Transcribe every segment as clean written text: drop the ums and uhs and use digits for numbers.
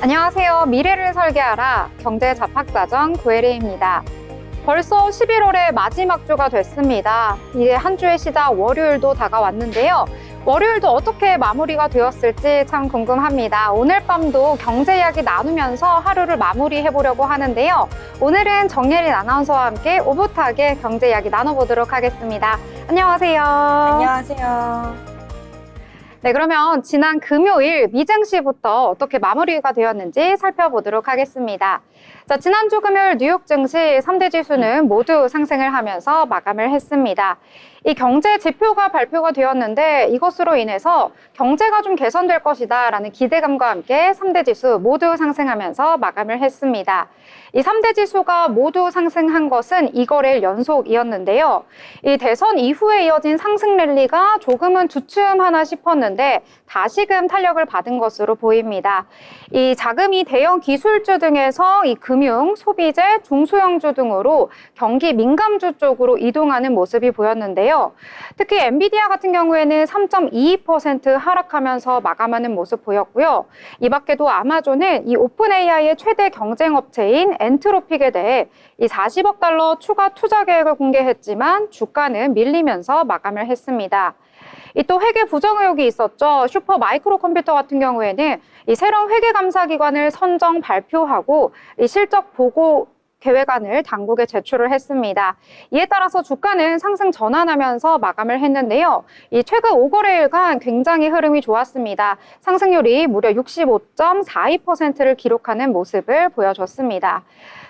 안녕하세요. 미래를 설계하라 경제잡학사전 고혜리입니다. 벌써 11월의 마지막 주가 됐습니다. 이제 한 주의 시작 월요일도 다가왔는데요. 월요일도 어떻게 마무리가 되었을지 참 궁금합니다. 오늘 밤도 경제 이야기 나누면서 하루를 마무리해보려고 하는데요. 오늘은 정예린 아나운서와 함께 오붓하게 경제 이야기 나눠보도록 하겠습니다. 안녕하세요. 안녕하세요. 네, 그러면 지난 금요일 미증시부터 어떻게 마무리가 되었는지 살펴보도록 하겠습니다. 자, 지난주 금요일 뉴욕 증시 3대 지수는 모두 상승을 하면서 마감을 했습니다. 이 경제 지표가 발표가 되었는데 이것으로 인해서 경제가 좀 개선될 것이다 라는 기대감과 함께 3대 지수 모두 상승하면서 마감을 했습니다. 이 3대 지수가 모두 상승한 것은 2거래일 연속이었는데요. 이 대선 이후에 이어진 상승 랠리가 조금은 주춤하나 싶었는데 다시금 탄력을 받은 것으로 보입니다. 이 자금이 대형 기술주 등에서 이 금융, 소비재, 중소형주 등으로 경기 민감주 쪽으로 이동하는 모습이 보였는데요. 특히 엔비디아 같은 경우에는 3.22% 하락하면서 마감하는 모습 보였고요. 이 밖에도 아마존은 이 오픈 AI의 최대 경쟁 업체인 엔트로픽에 대해 이 40억 달러 추가 투자 계획을 공개했지만 주가는 밀리면서 마감을 했습니다. 또 회계 부정 의혹이 있었죠. 슈퍼 마이크로 컴퓨터 같은 경우에는 이 새로운 회계감사기관을 선정 발표하고 이 실적 보고 계획안을 당국에 제출을 했습니다. 이에 따라서 주가는 상승 전환하면서 마감을 했는데요. 이 최근 5거래일간 굉장히 흐름이 좋았습니다. 상승률이 무려 65.42%를 기록하는 모습을 보여줬습니다.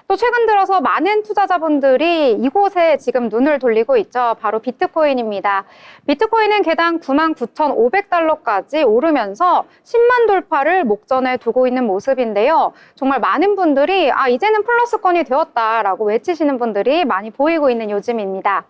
또 최근 들어서 많은 투자자분들이 이곳에 지금 눈을 돌리고 있죠. 바로 비트코인입니다. 비트코인은 개당 99,500달러까지 오르면서 10만 돌파를 목전에 두고 있는 모습인데요. 정말 많은 분들이 이제는 플러스권이 되었다라고 외치시는 분들이 많이 보이고 있는 요즘입니다.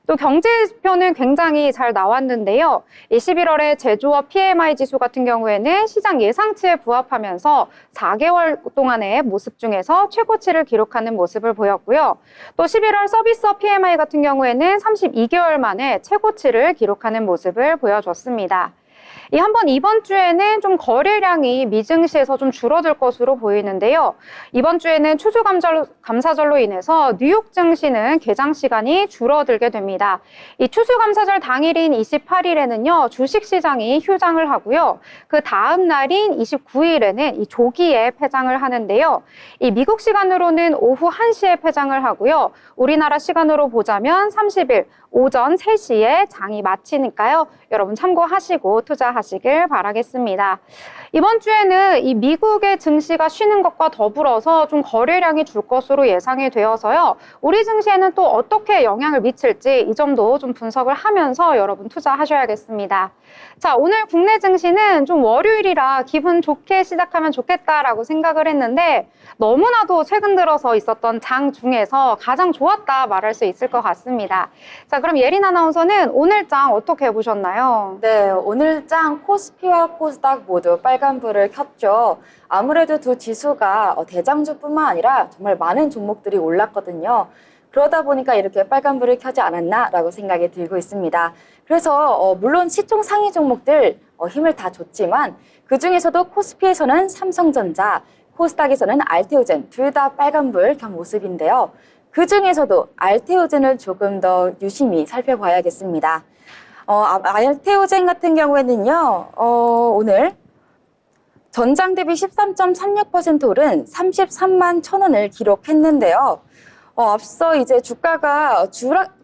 또 경제지표는 굉장히 잘 나왔는데요. 11월에 제조업 PMI 지수 같은 경우에는 시장 예상치에 부합하면서 4개월 동안의 모습 중에서 최고치를 기록하는 모습을 보였고요. 또 11월 서비스업 PMI 같은 경우에는 32개월 만에 최고치를 기록하는 모습을 보여줬습니다. 한번 이번 주에는 좀 거래량이 미증시에서 좀 줄어들 것으로 보이는데요. 이번 주에는 추수감사절로 인해서 뉴욕 증시는 개장 시간이 줄어들게 됩니다. 이 추수감사절 당일인 28일에는요, 주식시장이 휴장을 하고요. 그 다음 날인 29일에는 이 조기에 폐장을 하는데요. 이 미국 시간으로는 오후 1시에 폐장을 하고요. 우리나라 시간으로 보자면 30일 오전 3시에 장이 마치니까요. 여러분 참고하시고 투자하시길 바라겠습니다. 이번 주에는 이 미국의 증시가 쉬는 것과 더불어서 좀 거래량이 줄 것으로 예상이 되어서요. 우리 증시에는 또 어떻게 영향을 미칠지 이 점도 좀 분석을 하면서 여러분 투자하셔야겠습니다. 자, 오늘 국내 증시는 좀 월요일이라 기분 좋게 시작하면 좋겠다라고 생각을 했는데 너무나도 최근 들어서 있었던 장 중에서 가장 좋았다 말할 수 있을 것 같습니다. 자, 그럼 예린 아나운서는 오늘 장 어떻게 보셨나요? 네, 오늘 장 코스피와 코스닥 모두 빨간불을 켰죠. 아무래도 두 지수가 대장주뿐만 아니라 정말 많은 종목들이 올랐거든요. 그러다 보니까 이렇게 빨간불을 켜지 않았나라고 생각이 들고 있습니다. 그래서 물론 시총 상위 종목들 힘을 다 줬지만 그중에서도 코스피에서는 삼성전자, 코스닥에서는 알테오젠 둘 다 빨간불 켠 모습인데요. 그중에서도 알테오젠을 조금 더 유심히 살펴봐야겠습니다. 알테오젠 같은 경우에는요, 오늘 전장 대비 13.36% 오른 33만 1,000원을 기록했는데요. 앞서 이제 주가가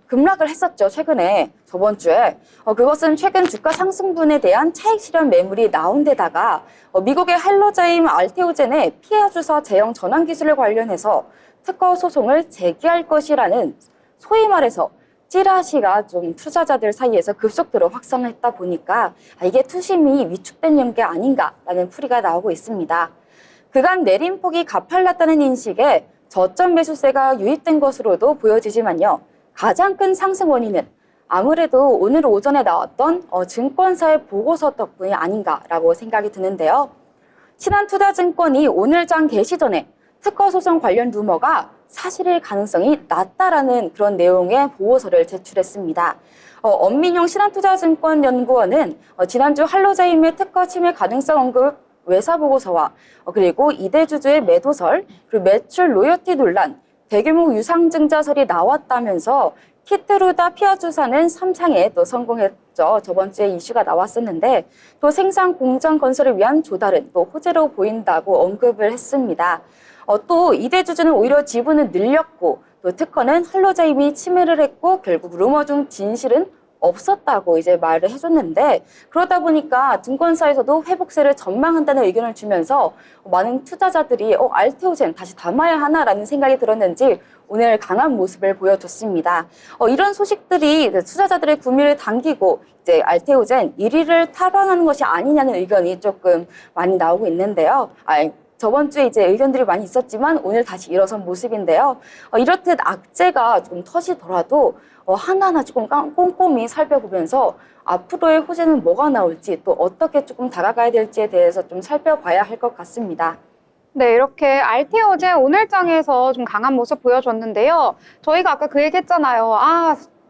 급락을 했었죠, 최근에. 저번 주에. 그것은 최근 주가 상승분에 대한 차익 실현 매물이 나온 데다가 미국의 헬로자임 알테오젠의 피해 주사 제형 전환 기술을 관련해서 특허 소송을 제기할 것이라는 소위 말해서 찌라시가 좀 투자자들 사이에서 급속도로 확산했다 보니까 이게 투심이 위축된 게 아닌가라는 풀이가 나오고 있습니다. 그간 내림폭이 가팔랐다는 인식에 저점 매수세가 유입된 것으로도 보여지지만요. 가장 큰 상승 원인은 아무래도 오늘 오전에 나왔던 증권사의 보고서 덕분이 아닌가라고 생각이 드는데요. 신한투자증권이 오늘 장 개시 전에 특허 소송 관련 루머가 사실일 가능성이 낮다라는 그런 내용의 보고서를 제출했습니다. 엄민용 신한투자증권 연구원은 지난주 할로자임의 특허 침해 가능성 언급 외사 보고서와 그리고 이대주주의 매도설, 그리고 매출 로열티 논란, 대규모 유상증자설이 나왔다면서 키트루다 피아주사는 3상에 또 성공했죠. 저번 주에 이슈가 나왔었는데 또 생산 공장 건설을 위한 조달은 또 호재로 보인다고 언급을 했습니다. 또 이대주주는 오히려 지분을 늘렸고 또 특허는 한로자 이미 침해를 했고 결국 루머 중 진실은 없었다고 이제 말을 해줬는데 그러다 보니까 증권사에서도 회복세를 전망한다는 의견을 주면서 많은 투자자들이 알테오젠 다시 담아야 하나라는 생각이 들었는지 오늘 강한 모습을 보여줬습니다. 이런 소식들이 투자자들의 구미를 당기고 이제 알테오젠 1위를 탈환하는 것이 아니냐는 의견이 조금 많이 나오고 있는데요. 저번 주에 이제 의견들이 많이 있었지만 오늘 다시 일어선 모습인데요. 이렇듯 악재가 좀 터지더라도 하나하나 조금 꼼꼼히 살펴보면서 앞으로의 호재는 뭐가 나올지 또 어떻게 조금 다가가야 될지에 대해서 좀 살펴봐야 할 것 같습니다. 네, 이렇게 알테오젠 오늘장에서 좀 강한 모습 보여줬는데요. 저희가 아까 그 얘기 했잖아요.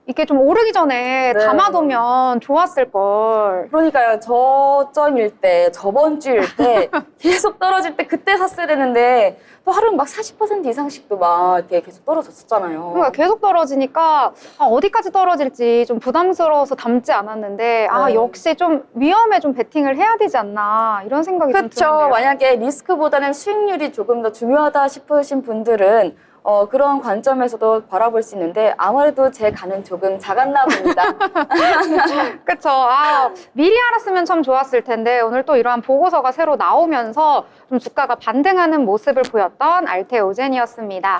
이게 좀 오르기 전에 네. 담아두면 좋았을 걸. 그러니까요. 저점일 때, 저번 주일 때 계속 떨어질 때 그때 샀어야 되는데 또 하루는 막 40% 이상씩도 막 이렇게 계속 떨어졌었잖아요. 그러니까 계속 떨어지니까 어디까지 떨어질지 좀 부담스러워서 담지 않았는데 네. 역시 좀 위험에 좀 베팅을 해야 되지 않나 이런 생각이 좀 그렇죠. 드는데요. 만약에 리스크보다는 수익률이 조금 더 중요하다 싶으신 분들은 그런 관점에서도 바라볼 수 있는데 아무래도 제 간은 조금 작았나 봅니다. 그렇죠. 미리 알았으면 참 좋았을 텐데 오늘 또 이러한 보고서가 새로 나오면서 좀 주가가 반등하는 모습을 보였던 알테오젠이었습니다.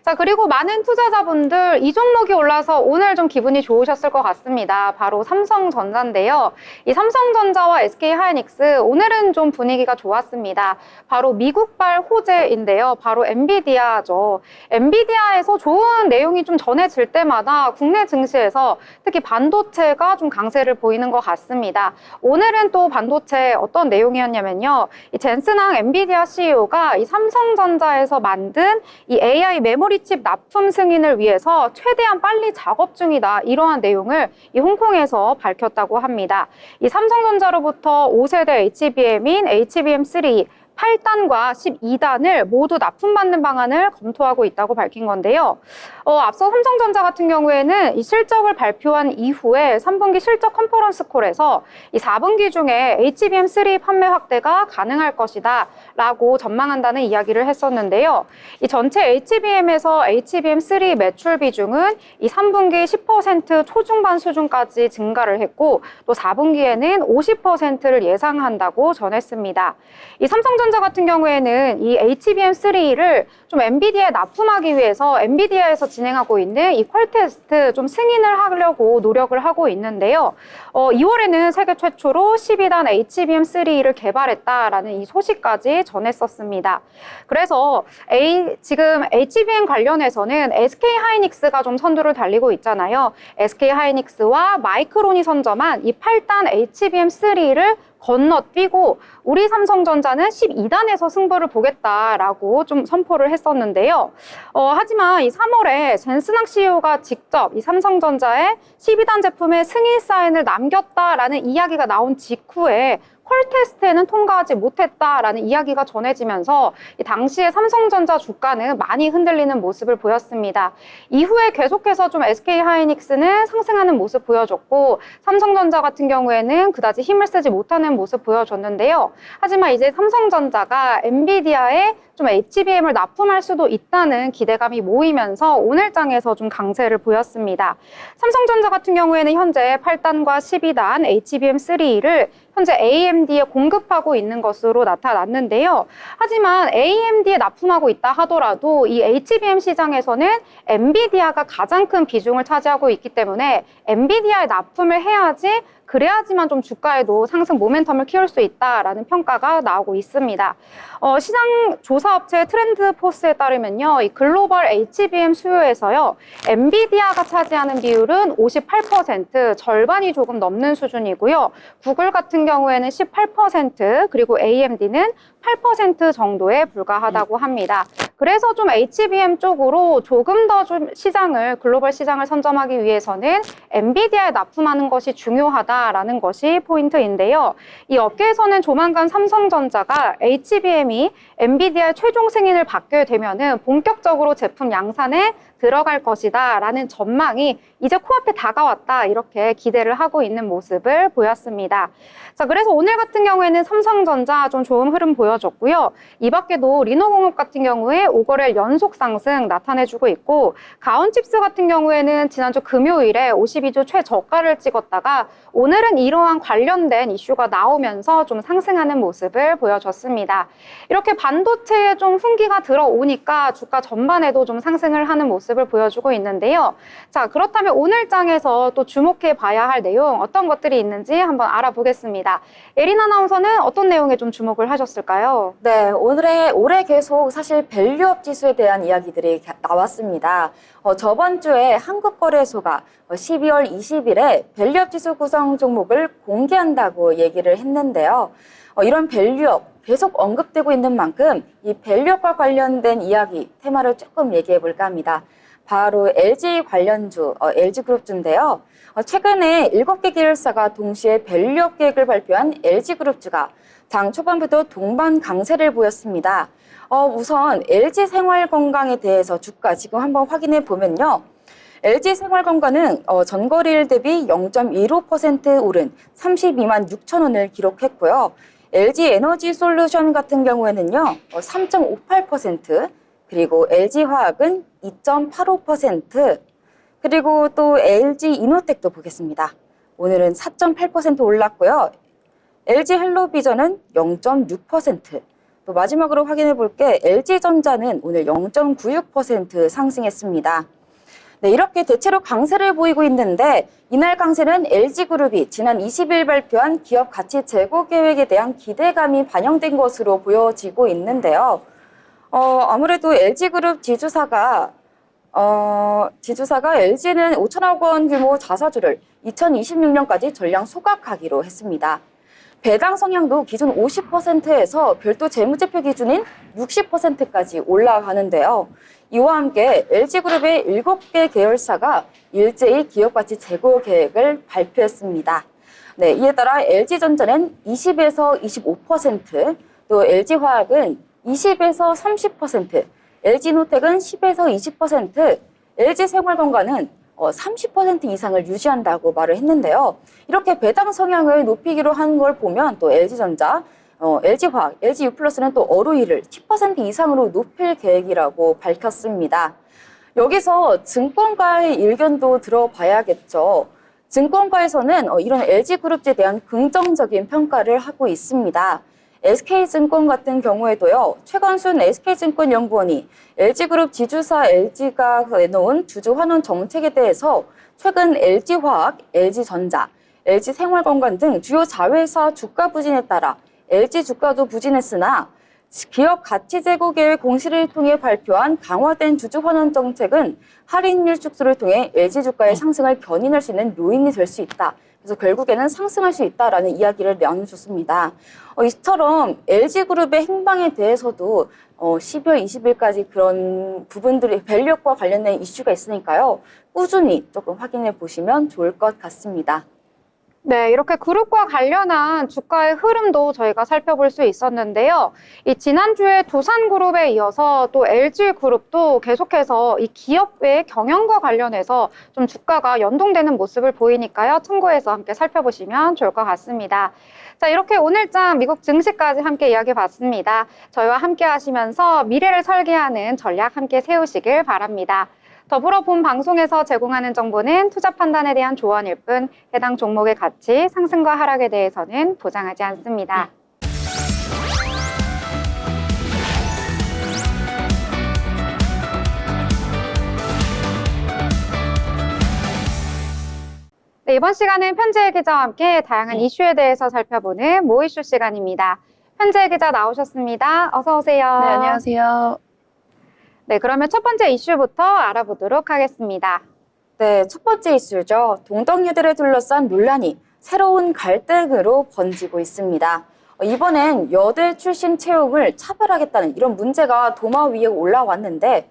자, 그리고 많은 투자자분들 이 종목이 올라서 오늘 좀 기분이 좋으셨을 것 같습니다. 바로 삼성전자인데요. 이 삼성전자와 SK하이닉스 오늘은 좀 분위기가 좋았습니다. 바로 미국발 호재인데요. 바로 엔비디아죠. 엔비디아에서 좋은 내용이 좀 전해질 때마다 국내 증시에서 특히 반도체가 좀 강세를 보이는 것 같습니다. 오늘은 또 반도체 어떤 내용이었냐면요. 이 젠슨항 엔비디아 CEO가 이 삼성전자에서 만든 이 AI 메모리 칩 납품 승인을 위해서 최대한 빨리 작업 중이다. 이러한 내용을 이 홍콩에서 밝혔다고 합니다. 이 삼성전자로부터 5세대 HBM인 HBM3 8단과 12단을 모두 납품받는 방안을 검토하고 있다고 밝힌 건데요. 앞서 삼성전자 같은 경우에는 이 실적을 발표한 이후에 3분기 실적 컨퍼런스 콜에서 이 4분기 중에 HBM3 판매 확대가 가능할 것이다 라고 전망한다는 이야기를 했었는데요. 이 전체 HBM에서 HBM3 매출 비중은 이 3분기 10% 초중반 수준까지 증가를 했고 또 4분기에는 50%를 예상한다고 전했습니다. 이 삼성전자 같은 경우에는 이 HBM3를 좀 엔비디아에 납품하기 위해서 엔비디아에서 진행하고 있는 이 퀄 테스트 좀 승인을 하려고 노력을 하고 있는데요. 2월에는 세계 최초로 12단 HBM3를 개발했다라는 이 소식까지 전했었습니다. 그래서 지금 HBM 관련해서는 SK하이닉스가 좀 선두를 달리고 있잖아요. SK하이닉스와 마이크론이 선점한 이 8단 HBM3를 건너뛰고 우리 삼성전자는 12단에서 승부를 보겠다라고 좀 선포를 했었는데요. 하지만 이 3월에 젠슨항 CEO가 직접 이 삼성전자의 12단 제품의 승인 사인을 남겼다라는 이야기가 나온 직후에 퀄 테스트에는 통과하지 못했다라는 이야기가 전해지면서 이 당시에 삼성전자 주가는 많이 흔들리는 모습을 보였습니다. 이후에 계속해서 좀 SK하이닉스는 상승하는 모습 보여줬고 삼성전자 같은 경우에는 그다지 힘을 쓰지 못하는 모습 보여줬는데요. 하지만 이제 삼성전자가 엔비디아에 좀 HBM을 납품할 수도 있다는 기대감이 모이면서 오늘장에서 좀 강세를 보였습니다. 삼성전자 같은 경우에는 현재 8단과 12단 HBM3를 현재 AMD에 공급하고 있는 것으로 나타났는데요. 하지만 AMD에 납품하고 있다 하더라도 이 HBM 시장에서는 엔비디아가 가장 큰 비중을 차지하고 있기 때문에 엔비디아에 납품을 해야지 그래야지만 좀 주가에도 상승 모멘텀을 키울 수 있다라는 평가가 나오고 있습니다. 시장 조사업체 트렌드포스에 따르면요, 이 글로벌 HBM 수요에서요, 엔비디아가 차지하는 비율은 58%, 절반이 조금 넘는 수준이고요. 구글 같은 경우에는 18%, 그리고 AMD는 8% 정도에 불과하다고 합니다. 그래서 좀 HBM 쪽으로 조금 더 좀 시장을, 글로벌 시장을 선점하기 위해서는 엔비디아에 납품하는 것이 중요하다라는 것이 포인트인데요. 이 업계에서는 조만간 삼성전자가 HBM이 엔비디아의 최종 승인을 받게 되면은 본격적으로 제품 양산에 들어갈 것이다 라는 전망이 이제 코앞에 다가왔다, 이렇게 기대를 하고 있는 모습을 보였습니다. 자, 그래서 오늘 같은 경우에는 삼성전자 좀 좋은 흐름 보여줬고요. 이 밖에도 리노공업 같은 경우에 5거래일 연속 상승 나타내주고 있고, 가온칩스 같은 경우에는 지난주 금요일에 52주 최저가를 찍었다가 오늘은 이러한 관련된 이슈가 나오면서 좀 상승하는 모습을 보여줬습니다. 이렇게 반도체에 좀 훈기가 들어오니까 주가 전반에도 좀 상승을 하는 모습을 보여주고 있는데요. 자, 그렇다면 오늘 장에서 또 주목해 봐야 할 내용 어떤 것들이 있는지 한번 알아보겠습니다. 예린 아나운서는 어떤 내용에 좀 주목을 하셨을까요? 네, 올해 계속 사실 밸류업 지수에 대한 이야기들이 나왔습니다. 저번 주에 한국거래소가 12월 20일에 밸류업 지수 구성 종목을 공개한다고 얘기를 했는데요. 이런 밸류업 계속 언급되고 있는 만큼 이 밸류업과 관련된 이야기, 테마를 조금 얘기해 볼까 합니다. 바로 LG 관련주, LG그룹주인데요. 최근에 7개 계열사가 동시에 밸류업 계획을 발표한 LG그룹주가 장 초반부터 동반 강세를 보였습니다. 우선 LG 생활건강에 대해서 주가 지금 한번 확인해 보면요. LG 생활건강은 전거래일 대비 0.15% 오른 32만 6천 원을 기록했고요. LG 에너지 솔루션 같은 경우에는요, 3.58%, 그리고 LG화학은 2.85%, 그리고 또 LG 이노텍도 보겠습니다. 오늘은 4.8% 올랐고요. LG 헬로비전은 0.6%, 또 마지막으로 확인해 볼게 LG전자는 오늘 0.96% 상승했습니다. 네, 이렇게 대체로 강세를 보이고 있는데 이날 강세는 LG그룹이 지난 20일 발표한 기업 가치 재고 계획에 대한 기대감이 반영된 것으로 보여지고 있는데요. 아무래도 LG그룹 지주사가 LG는 5천억 원 규모 자사주를 2026년까지 전량 소각하기로 했습니다. 배당 성향도 기존 50%에서 별도 재무제표 기준인 60%까지 올라가는데요. 이와 함께 LG그룹의 7개 계열사가 일제히 기업가치 재고 계획을 발표했습니다. 네, 이에 따라 LG전자는 20에서 25%, 또 LG화학은 20에서 30%, LG노텍은 10에서 20%, LG생활건강은 30% 이상을 유지한다고 말을 했는데요. 이렇게 배당 성향을 높이기로 한 걸 보면 또 LG전자, LG화학, LG유플러스는 또 ROE를 10% 이상으로 높일 계획이라고 밝혔습니다. 여기서 증권가의 의견도 들어봐야겠죠. 증권가에서는 이런 LG그룹에 대한 긍정적인 평가를 하고 있습니다. SK증권 같은 경우에도요, 최건순 SK증권 연구원이 LG그룹 지주사 LG가 내놓은 주주 환원 정책에 대해서 최근 LG화학, LG전자, LG생활건강 등 주요 자회사 주가 부진에 따라 LG 주가도 부진했으나 기업 가치 제고 계획 공시를 통해 발표한 강화된 주주 환원 정책은 할인율 축소를 통해 LG 주가의 상승을 견인할 수 있는 요인이 될 수 있다. 그래서 결국에는 상승할 수 있다라는 이야기를 나눠줬습니다. 이처럼 LG그룹의 행방에 대해서도 12월 20일까지 그런 부분들이 밸류업과 관련된 이슈가 있으니까요. 꾸준히 조금 확인해 보시면 좋을 것 같습니다. 네, 이렇게 그룹과 관련한 주가의 흐름도 저희가 살펴볼 수 있었는데요. 이 지난주에 두산그룹에 이어서 또 LG그룹도 계속해서 이 기업의 경영과 관련해서 좀 주가가 연동되는 모습을 보이니까요. 참고해서 함께 살펴보시면 좋을 것 같습니다. 자, 이렇게 오늘장 미국 증시까지 함께 이야기 봤습니다. 저희와 함께 하시면서 미래를 설계하는 전략 함께 세우시길 바랍니다. 더불어 본 방송에서 제공하는 정보는 투자 판단에 대한 조언일 뿐 해당 종목의 가치, 상승과 하락에 대해서는 보장하지 않습니다. 네, 이번 시간은 편재일 기자와 함께 다양한 이슈에 대해서 살펴보는 모이슈 시간입니다. 편재일 기자 나오셨습니다. 어서 오세요. 네, 안녕하세요. 네, 그러면 첫 번째 이슈부터 알아보도록 하겠습니다. 네, 첫 번째 이슈죠. 동덕유대를 둘러싼 논란이 새로운 갈등으로 번지고 있습니다. 이번엔 여대 출신 채용을 차별하겠다는 이런 문제가 도마 위에 올라왔는데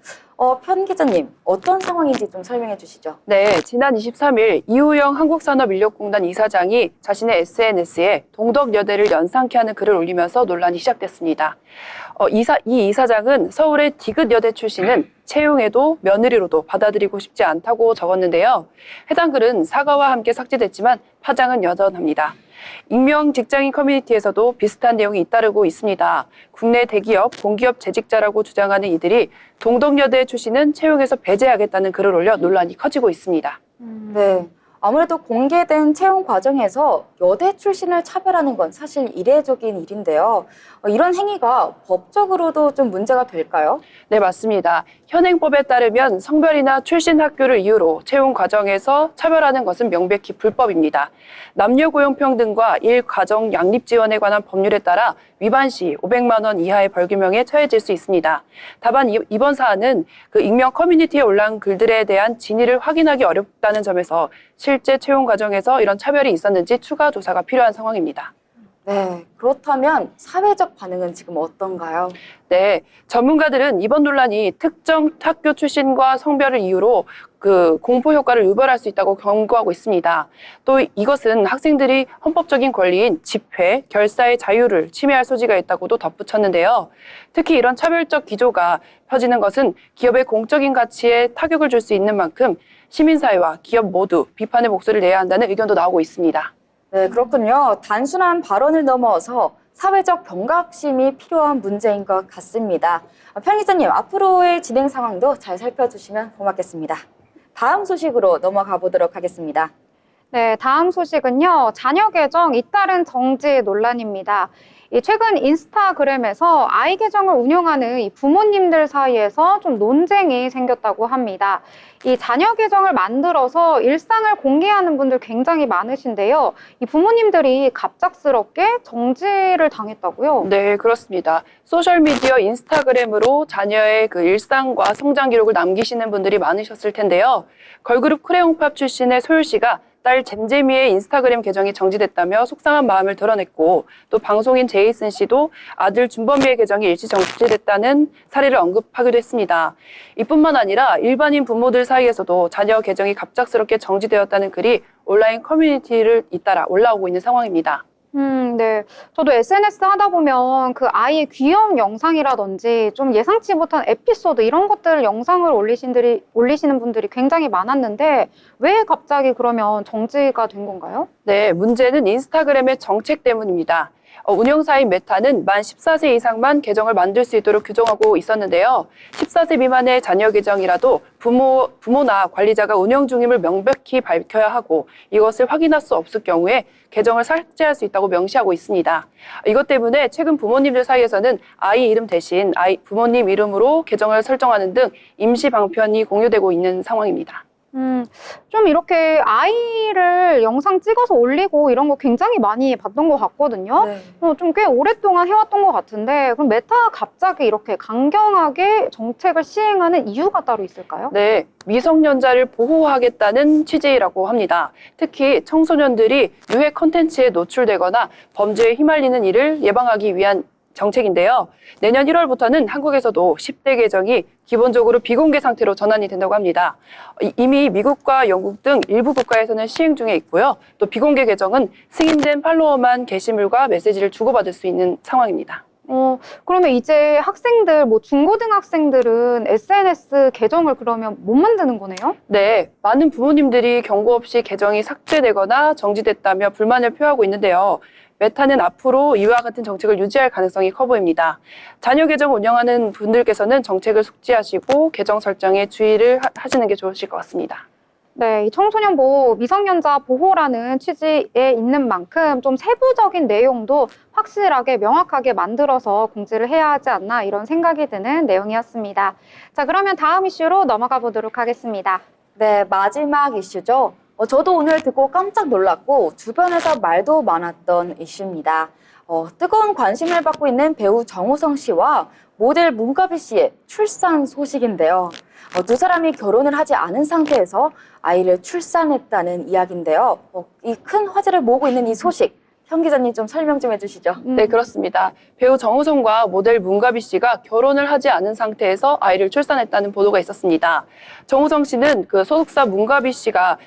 편 기자님 어떤 상황인지 좀 설명해 주시죠. 네, 지난 23일 이우영 한국산업인력공단 이사장이 자신의 SNS에 동덕여대를 연상케 하는 글을 올리면서 논란이 시작됐습니다. 이 이사장은 서울의 디귿여대 출신은 채용에도 며느리로도 받아들이고 싶지 않다고 적었는데요. 해당 글은 사과와 함께 삭제됐지만 파장은 여전합니다. 익명 직장인 커뮤니티에서도 비슷한 내용이 잇따르고 있습니다. 국내 대기업, 공기업 재직자라고 주장하는 이들이 동덕여대 출신은 채용에서 배제하겠다는 글을 올려 논란이 커지고 있습니다. 네. 아무래도 공개된 채용 과정에서 여대 출신을 차별하는 건 사실 이례적인 일인데요. 이런 행위가 법적으로도 좀 문제가 될까요? 네, 맞습니다. 현행법에 따르면 성별이나 출신 학교를 이유로 채용 과정에서 차별하는 것은 명백히 불법입니다. 남녀 고용 평등과 일가정 양립 지원에 관한 법률에 따라 위반 시 500만 원 이하의 벌금형에 처해질 수 있습니다. 다만 이번 사안은 그 익명 커뮤니티에 올라온 글들에 대한 진위를 확인하기 어렵다는 점에서 실제 채용 과정에서 이런 차별이 있었는지 추가 조사가 필요한 상황입니다. 네. 그렇다면 사회적 반응은 지금 어떤가요? 네, 전문가들은 이번 논란이 특정 학교 출신과 성별을 이유로 그 공포 효과를 유발할 수 있다고 경고하고 있습니다. 또 이것은 학생들이 헌법적인 권리인 집회, 결사의 자유를 침해할 소지가 있다고도 덧붙였는데요. 특히 이런 차별적 기조가 펴지는 것은 기업의 공적인 가치에 타격을 줄 수 있는 만큼 시민사회와 기업 모두 비판의 목소리를 내야 한다는 의견도 나오고 있습니다. 네, 그렇군요. 단순한 발언을 넘어서 사회적 경각심이 필요한 문제인 것 같습니다. 편 기자님, 앞으로의 진행 상황도 잘 살펴주시면 고맙겠습니다. 다음 소식으로 넘어가 보도록 하겠습니다. 네, 다음 소식은요. 자녀 계정 잇따른 정지 논란입니다. 최근 인스타그램에서 아이 계정을 운영하는 이 부모님들 사이에서 좀 논쟁이 생겼다고 합니다. 이 자녀 계정을 만들어서 일상을 공개하는 분들 굉장히 많으신데요. 이 부모님들이 갑작스럽게 정지를 당했다고요? 네, 그렇습니다. 소셜미디어 인스타그램으로 자녀의 그 일상과 성장 기록을 남기시는 분들이 많으셨을 텐데요. 걸그룹 크레용팝 출신의 소율 씨가 딸 잼잼이의 인스타그램 계정이 정지됐다며 속상한 마음을 드러냈고, 또 방송인 제이슨 씨도 아들 준범이의 계정이 일시 정지됐다는 사례를 언급하기도 했습니다. 이뿐만 아니라 일반인 부모들 사이에서도 자녀 계정이 갑작스럽게 정지되었다는 글이 온라인 커뮤니티를 잇따라 올라오고 있는 상황입니다. 네. 저도 SNS 하다 보면 그 아이의 귀여운 영상이라든지 좀 예상치 못한 에피소드 이런 것들 영상을 올리시는 분들이 굉장히 많았는데 왜 갑자기 그러면 정지가 된 건가요? 네, 문제는 인스타그램의 정책 때문입니다. 운영사인 메타는 만 14세 이상만 계정을 만들 수 있도록 규정하고 있었는데요. 14세 미만의 자녀 계정이라도 부모나 관리자가 운영 중임을 명백히 밝혀야 하고 이것을 확인할 수 없을 경우에 계정을 삭제할 수 있다고 명시하고 있습니다. 이것 때문에 최근 부모님들 사이에서는 아이 이름 대신 부모님 이름으로 계정을 설정하는 등 임시 방편이 공유되고 있는 상황입니다. 좀 이렇게 아이를 영상 찍어서 올리고 이런 거 굉장히 많이 봤던 것 같거든요. 네. 좀 꽤 오랫동안 해왔던 것 같은데 그럼 메타가 갑자기 이렇게 강경하게 정책을 시행하는 이유가 따로 있을까요? 네, 미성년자를 보호하겠다는 취지라고 합니다. 특히 청소년들이 유해 콘텐츠에 노출되거나 범죄에 휘말리는 일을 예방하기 위한 정책인데요. 내년 1월부터는 한국에서도 10대 계정이 기본적으로 비공개 상태로 전환이 된다고 합니다. 이미 미국과 영국 등 일부 국가에서는 시행 중에 있고요. 또 비공개 계정은 승인된 팔로워만 게시물과 메시지를 주고받을 수 있는 상황입니다. 그러면 이제 학생들, 중고등학생들은 SNS 계정을 그러면 못 만드는 거네요? 네, 많은 부모님들이 경고 없이 계정이 삭제되거나 정지됐다며 불만을 표하고 있는데요. 메타는 앞으로 이와 같은 정책을 유지할 가능성이 커 보입니다. 자녀 계정 운영하는 분들께서는 정책을 숙지하시고 계정 설정에 주의를 하시는 게 좋으실 것 같습니다. 네, 이 청소년 보호, 미성년자 보호라는 취지에 있는 만큼 좀 세부적인 내용도 확실하게 명확하게 만들어서 공지를 해야 하지 않나 이런 생각이 드는 내용이었습니다. 자, 그러면 다음 이슈로 넘어가 보도록 하겠습니다. 네, 마지막 이슈죠. 저도 오늘 듣고 깜짝 놀랐고 주변에서 말도 많았던 이슈입니다. 뜨거운 관심을 받고 있는 배우 정우성 씨와 모델 문가비 씨의 출산 소식인데요. 두 사람이 결혼을 하지 않은 상태에서 아이를 출산했다는 이야기인데요. 이 큰 화제를 모으고 있는 이 소식, 현 기자님 좀 설명 좀 해주시죠. 네, 그렇습니다. 배우 정우성과 모델 문가비 씨가 결혼을 하지 않은 상태에서 아이를 출산했다는 보도가 있었습니다. 정우성 씨는 그 소속사 문가비 씨가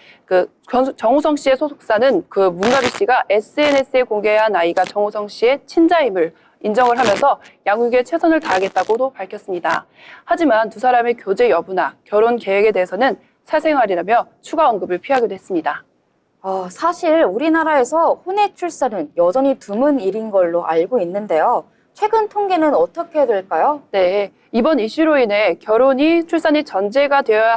정우성 씨의 소속사는 그 문가비 씨가 SNS에 공개한 아이가 정우성 씨의 친자임을 인정을 하면서 양육에 최선을 다하겠다고도 밝혔습니다. 하지만 두 사람의 교제 여부나 결혼 계획에 대해서는 사생활이라며 추가 언급을 피하기도 했습니다. 사실 우리나라에서 혼외 출산은 여전히 드문 일인 걸로 알고 있는데요. 최근 통계는 어떻게 될까요? 네, 이번 이슈로 인해 결혼이 출산이 전제가 되어야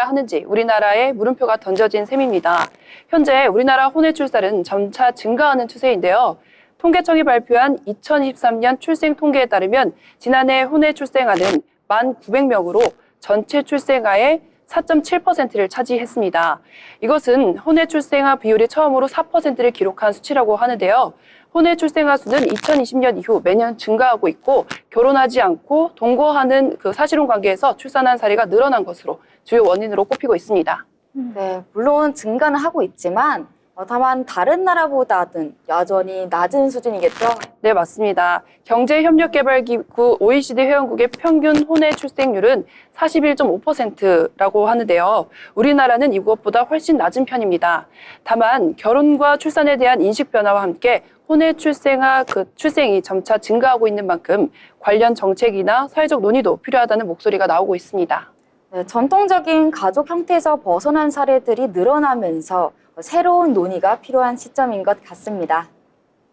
하는지 우리나라에 물음표가 던져진 셈입니다. 현재 우리나라 혼외 출산은 점차 증가하는 추세인데요. 통계청이 발표한 2023년 출생 통계에 따르면 지난해 혼외 출생아는 1,900명으로 전체 출생아의 4.7%를 차지했습니다. 이것은 혼외 출생아 비율이 처음으로 4%를 기록한 수치라고 하는데요. 혼외 출생아 수는 2020년 이후 매년 증가하고 있고 결혼하지 않고 동거하는 그 사실혼 관계에서 출산한 사례가 늘어난 것으로 주요 원인으로 꼽히고 있습니다. 네, 물론 증가는 하고 있지만 다만 다른 나라보다는 여전히 낮은 수준이겠죠? 네, 맞습니다. 경제협력개발기구 OECD 회원국의 평균 혼외 출생률은 41.5%라고 하는데요. 우리나라는 이것보다 훨씬 낮은 편입니다. 다만 결혼과 출산에 대한 인식 변화와 함께 혼외 출생이 점차 증가하고 있는 만큼 관련 정책이나 사회적 논의도 필요하다는 목소리가 나오고 있습니다. 네, 전통적인 가족 형태에서 벗어난 사례들이 늘어나면서 새로운 논의가 필요한 시점인 것 같습니다.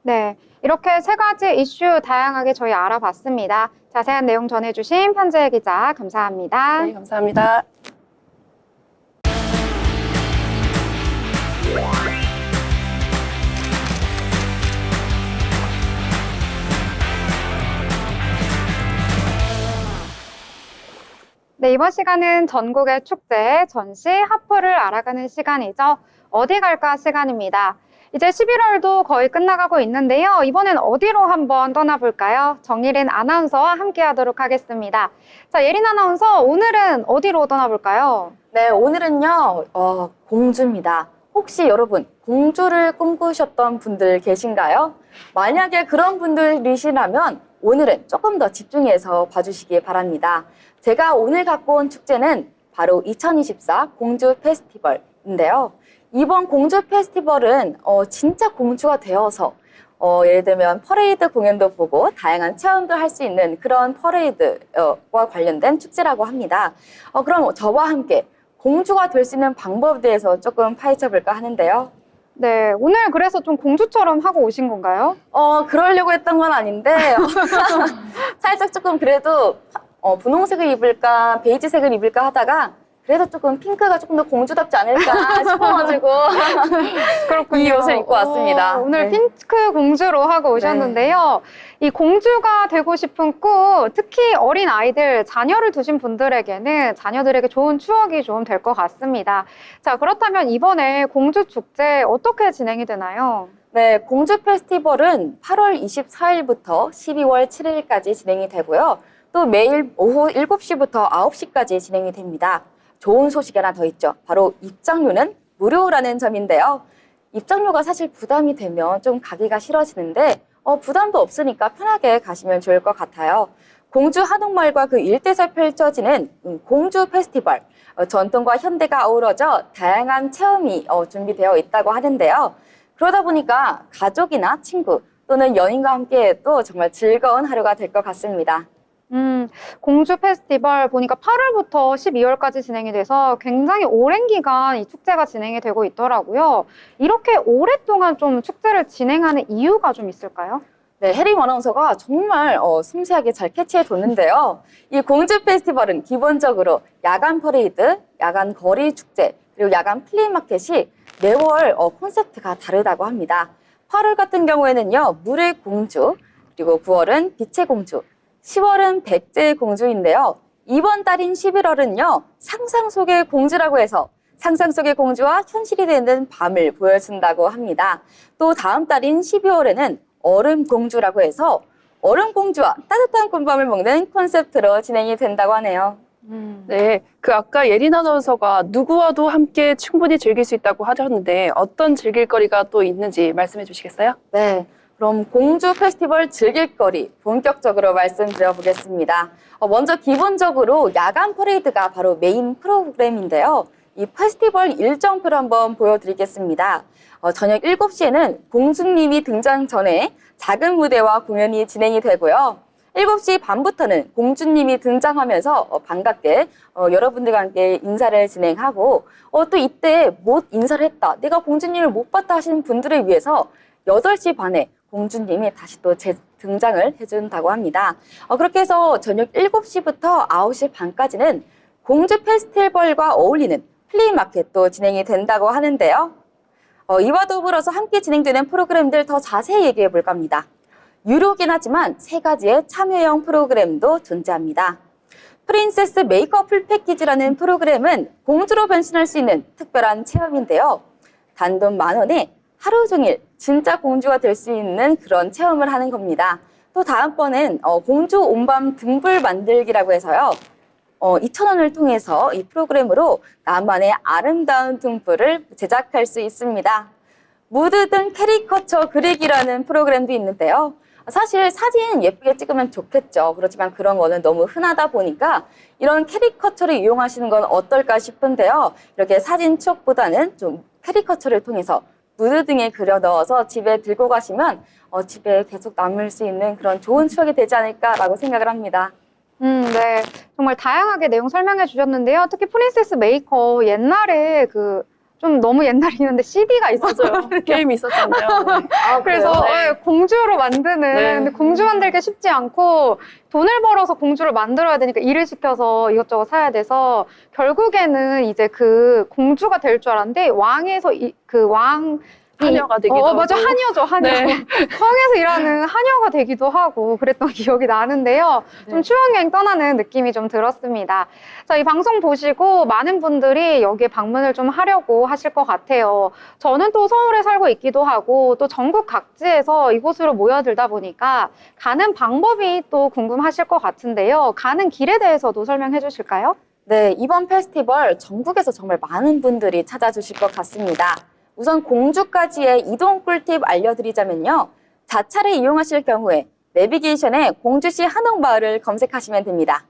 네, 이렇게 세 가지 이슈 다양하게 저희 알아봤습니다. 자세한 내용 전해주신 편재 기자 감사합니다. 네, 감사합니다. 네, 이번 시간은 전국의 축제, 전시, 하프를 알아가는 시간이죠. 어디 갈까 시간입니다. 이제 11월도 거의 끝나가고 있는데요. 이번엔 어디로 한번 떠나볼까요? 정예린 아나운서와 함께 하도록 하겠습니다. 자, 예린 아나운서, 오늘은 어디로 떠나볼까요? 네, 오늘은요, 공주입니다. 혹시 여러분, 공주를 꿈꾸셨던 분들 계신가요? 만약에 그런 분들이시라면 오늘은 조금 더 집중해서 봐주시기 바랍니다. 제가 오늘 갖고 온 축제는 바로 2024 공주 페스티벌인데요. 이번 공주 페스티벌은 진짜 공주가 되어서 예를 들면 퍼레이드 공연도 보고 다양한 체험도 할 수 있는 그런 퍼레이드와 관련된 축제라고 합니다. 그럼 저와 함께 공주가 될 수 있는 방법에 대해서 조금 파헤쳐 볼까 하는데요. 네, 오늘 그래서 좀 공주처럼 하고 오신 건가요? 그러려고 했던 건 아닌데 살짝 조금 그래도 분홍색을 입을까 베이지색을 입을까 하다가 그래도 조금 핑크가 조금 더 공주답지 않을까 싶어가지고 그렇군요. 이 옷을 입고 왔습니다. 오늘 네. 핑크 공주로 하고 오셨는데요. 이 공주가 되고 싶은 꿈, 특히 어린 아이들, 자녀를 두신 분들에게는 자녀들에게 좋은 추억이 좀 될 것 같습니다. 자, 그렇다면 이번에 공주 축제 어떻게 진행이 되나요? 네, 공주 페스티벌은 8월 24일부터 12월 7일까지 진행이 되고요. 또 매일 오후 7시부터 9시까지 진행이 됩니다. 좋은 소식이 하나 더 있죠. 바로 입장료는 무료라는 점인데요. 입장료가 사실 부담이 되면 좀 가기가 싫어지는데 부담도 없으니까 편하게 가시면 좋을 것 같아요. 공주 한옥마을과 그 일대에서 펼쳐지는 공주 페스티벌, 전통과 현대가 어우러져 다양한 체험이 준비되어 있다고 하는데요. 그러다 보니까 가족이나 친구 또는 연인과 함께 또 정말 즐거운 하루가 될 것 같습니다. 공주 페스티벌 보니까 8월부터 12월까지 진행이 돼서 굉장히 오랜 기간 이 축제가 진행이 되고 있더라고요. 이렇게 오랫동안 좀 축제를 진행하는 이유가 좀 있을까요? 네, 혜림 아나운서가 정말 섬세하게 잘 캐치해 줬는데요. 이 공주 페스티벌은 기본적으로 야간 퍼레이드, 야간 거리 축제, 그리고 야간 플리마켓이 매월 콘셉트가 다르다고 합니다. 8월 같은 경우에는요, 물의 공주, 그리고 9월은 빛의 공주, 10월은 백제의 공주인데요. 이번 달인 11월은요, 상상 속의 공주라고 해서 상상 속의 공주와 현실이 되는 밤을 보여준다고 합니다. 또 다음 달인 12월에는 얼음 공주라고 해서 얼음 공주와 따뜻한 꿀밤을 먹는 콘셉트로 진행이 된다고 하네요. 네, 그 아까 예린 아나운서가 누구와도 함께 충분히 즐길 수 있다고 하셨는데 어떤 즐길 거리가 또 있는지 말씀해 주시겠어요? 네. 그럼 공주 페스티벌 즐길거리 본격적으로 말씀드려보겠습니다. 먼저 기본적으로 야간 퍼레이드가 바로 메인 프로그램인데요. 이 페스티벌 일정표를 한번 보여드리겠습니다. 저녁 7시에는 공주님이 등장 전에 작은 무대와 공연이 진행이 되고요. 7시 반부터는 공주님이 등장하면서 반갑게 여러분들과 함께 인사를 진행하고 또 이때 못 인사를 했다, 내가 공주님을 못 봤다 하시는 분들을 위해서 8시 반에 공주님이 다시 또 등장을 해준다고 합니다. 그렇게 해서 저녁 7시부터 9시 반까지는 공주 페스티벌과 어울리는 플리마켓도 진행이 된다고 하는데요. 이와 더불어서 함께 진행되는 프로그램들 더 자세히 얘기해 볼까 합니다. 유료긴 하지만 3가지의 참여형 프로그램도 존재합니다. 프린세스 메이크업 풀 패키지라는 프로그램은 공주로 변신할 수 있는 특별한 체험인데요. 단돈 10,000원에 하루 종일 진짜 공주가 될 수 있는 그런 체험을 하는 겁니다. 또 다음번엔 공주 온밤 등불 만들기라고 해서요. 2,000원을 통해서 이 프로그램으로 나만의 아름다운 등불을 제작할 수 있습니다. 무드 등 캐리커처 그리기라는 프로그램도 있는데요. 사실 사진 예쁘게 찍으면 좋겠죠. 그렇지만 그런 거는 너무 흔하다 보니까 이런 캐리커처를 이용하시는 건 어떨까 싶은데요. 이렇게 사진 추억보다는 좀 캐리커처를 통해서 무드 등에 그려 넣어서 집에 들고 가시면 집에 계속 남을 수 있는 그런 좋은 추억이 되지 않을까라고 생각을 합니다. 네. 정말 다양하게 내용 설명해 주셨는데요. 특히 프린세스 메이커 옛날에 좀 너무 옛날이는데 CD가 있었어요. 맞아요. 게임이 있었잖아요. 네. 그래서 네. 공주로 만드는 네. 근데 공주 만들기 쉽지 않고 돈을 벌어서 공주를 만들어야 되니까 일을 시켜서 이것저것 사야 돼서 결국에는 이제 그 공주가 될 줄 알았는데 왕에서 하녀가 되기도 하고. 맞아, 하녀죠, 하녀. 네. 성에서 일하는 하녀가 되기도 하고 그랬던 기억이 나는데요. 좀 네. 추억여행 떠나는 느낌이 좀 들었습니다. 자, 이 방송 보시고 많은 분들이 여기에 방문을 좀 하려고 하실 것 같아요. 저는 또 서울에 살고 있기도 하고 또 전국 각지에서 이곳으로 모여들다 보니까 가는 방법이 또 궁금하실 것 같은데요. 가는 길에 대해서도 설명해 주실까요? 네, 이번 페스티벌 전국에서 정말 많은 분들이 찾아주실 것 같습니다. 우선 공주까지의 이동 꿀팁 알려드리자면요. 자차를 이용하실 경우에 내비게이션에 공주시 한옥마을을 검색하시면 됩니다.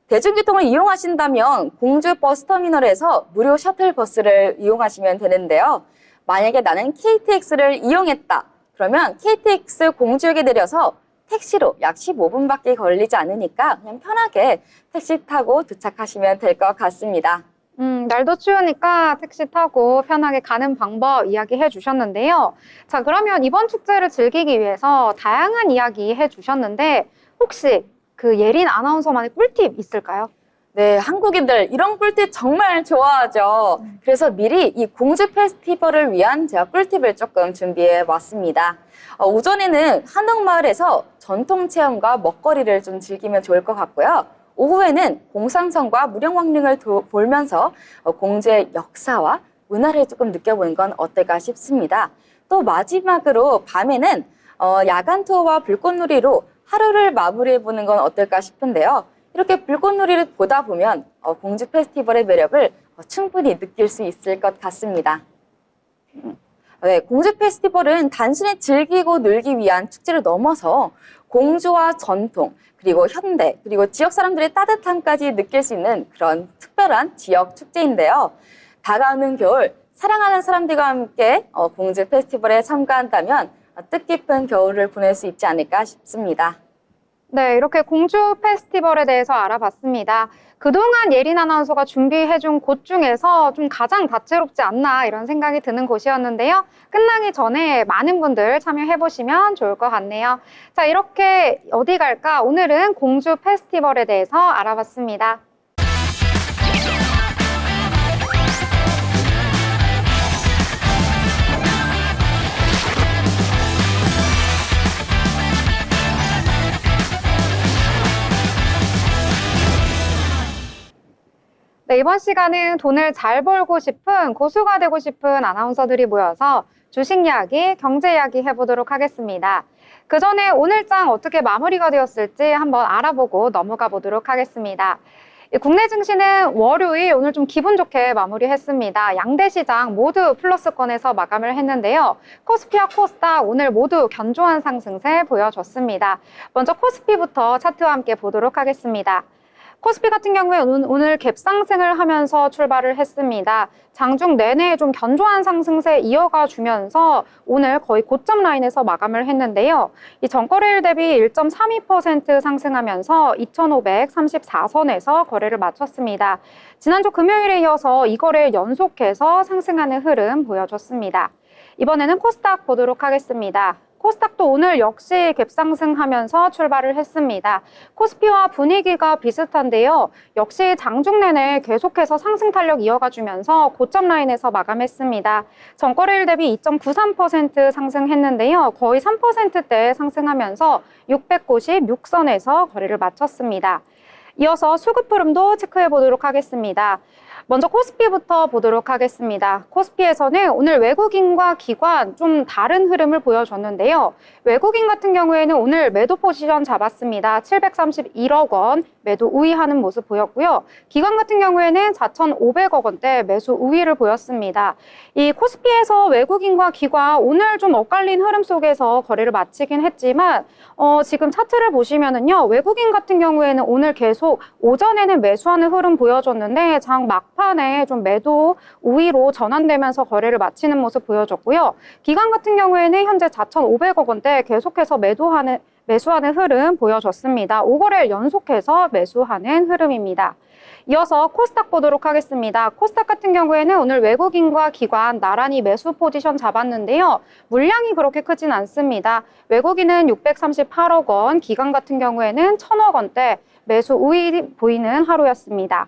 대중교통을 이용하신다면 공주 버스터미널에서 무료 셔틀버스를 이용하시면 되는데요. 만약에 나는 KTX를 이용했다. 그러면 KTX 공주역에 내려서 택시로 약 15분밖에 걸리지 않으니까 그냥 편하게 택시 타고 도착하시면 될 것 같습니다. 날도 추우니까 택시 타고 편하게 가는 방법 이야기해 주셨는데요. 자, 그러면 이번 축제를 즐기기 위해서 다양한 이야기 해 주셨는데 혹시 그 예린 아나운서만의 꿀팁 있을까요? 네, 한국인들 이런 꿀팁 정말 좋아하죠. 그래서 미리 이 공주 페스티벌을 위한 제가 꿀팁을 조금 준비해 왔습니다. 오전에는 한옥마을에서 전통 체험과 먹거리를 좀 즐기면 좋을 것 같고요. 오후에는 공상성과 무령왕릉을 보면서 공주의 역사와 문화를 조금 느껴보는 건 어떨까 싶습니다. 또 마지막으로 밤에는 야간 투어와 불꽃놀이로 하루를 마무리해보는 건 어떨까 싶은데요. 이렇게 불꽃놀이를 보다 보면 공주 페스티벌의 매력을 충분히 느낄 수 있을 것 같습니다. 네, 공주 페스티벌은 단순히 즐기고 놀기 위한 축제를 넘어서 공주와 전통, 그리고 현대, 그리고 지역 사람들의 따뜻함까지 느낄 수 있는 그런 특별한 지역 축제인데요. 다가오는 겨울, 사랑하는 사람들과 함께 공주 페스티벌에 참가한다면 뜻깊은 겨울을 보낼 수 있지 않을까 싶습니다. 네, 이렇게 공주 페스티벌에 대해서 알아봤습니다. 그동안 예린 아나운서가 준비해준 곳 중에서 좀 가장 다채롭지 않나 이런 생각이 드는 곳이었는데요. 끝나기 전에 많은 분들 참여해보시면 좋을 것 같네요. 자, 이렇게 어디 갈까? 오늘은 공주 페스티벌에 대해서 알아봤습니다. 네, 이번 시간은 돈을 잘 벌고 싶은 고수가 되고 싶은 아나운서들이 모여서 주식 이야기, 경제 이야기 해보도록 하겠습니다. 그 전에 오늘 장 어떻게 마무리가 되었을지 한번 알아보고 넘어가 보도록 하겠습니다. 국내 증시는 월요일 오늘 좀 기분 좋게 마무리했습니다. 양대 시장 모두 플러스권에서 마감을 했는데요. 코스피와 코스닥 오늘 모두 견조한 상승세 보여줬습니다. 먼저 코스피부터 차트와 함께 보도록 하겠습니다. 코스피 같은 경우에 오늘 갭상승을 하면서 출발을 했습니다. 장중 내내 좀 견조한 상승세 이어가 주면서 오늘 거의 고점 라인에서 마감을 했는데요. 이 전거래일 대비 1.32% 상승하면서 2,534선에서 거래를 마쳤습니다. 지난주 금요일에 이어서 이 거래일 연속해서 상승하는 흐름 보여줬습니다. 이번에는 코스닥 보도록 하겠습니다. 코스닥도 오늘 역시 갭상승하면서 출발을 했습니다. 코스피와 분위기가 비슷한데요. 역시 장중 내내 계속해서 상승 탄력 이어가주면서 고점 라인에서 마감했습니다. 전거래일 대비 2.93% 상승했는데요. 거의 3%대 상승하면서 696선에서 거래를 마쳤습니다. 이어서 수급 흐름도 체크해 보도록 하겠습니다. 먼저 코스피부터 보도록 하겠습니다. 코스피에서는 오늘 외국인과 기관 좀 다른 흐름을 보여줬는데요. 외국인 같은 경우에는 오늘 매도 포지션 잡았습니다. 731억 원 매도 우위하는 모습 보였고요. 기관 같은 경우에는 4,500억 원대 매수 우위를 보였습니다. 이 코스피에서 외국인과 기관 오늘 좀 엇갈린 흐름 속에서 거래를 마치긴 했지만 지금 차트를 보시면은요. 외국인 같은 경우에는 오늘 계속 오전에는 매수하는 흐름 보여줬는데 장 막판에 좀 매도 우위로 전환되면서 거래를 마치는 모습 보여줬고요. 기관 같은 경우에는 현재 4,500억 원대 계속해서 매수하는 흐름 보여줬습니다. 5거래일 연속해서 매수하는 흐름입니다. 이어서 코스닥 보도록 하겠습니다. 코스닥 같은 경우에는 오늘 외국인과 기관 나란히 매수 포지션 잡았는데요. 물량이 그렇게 크진 않습니다. 외국인은 638억 원, 기관 같은 경우에는 1,000억 원대 매수 우위 보이는 하루였습니다.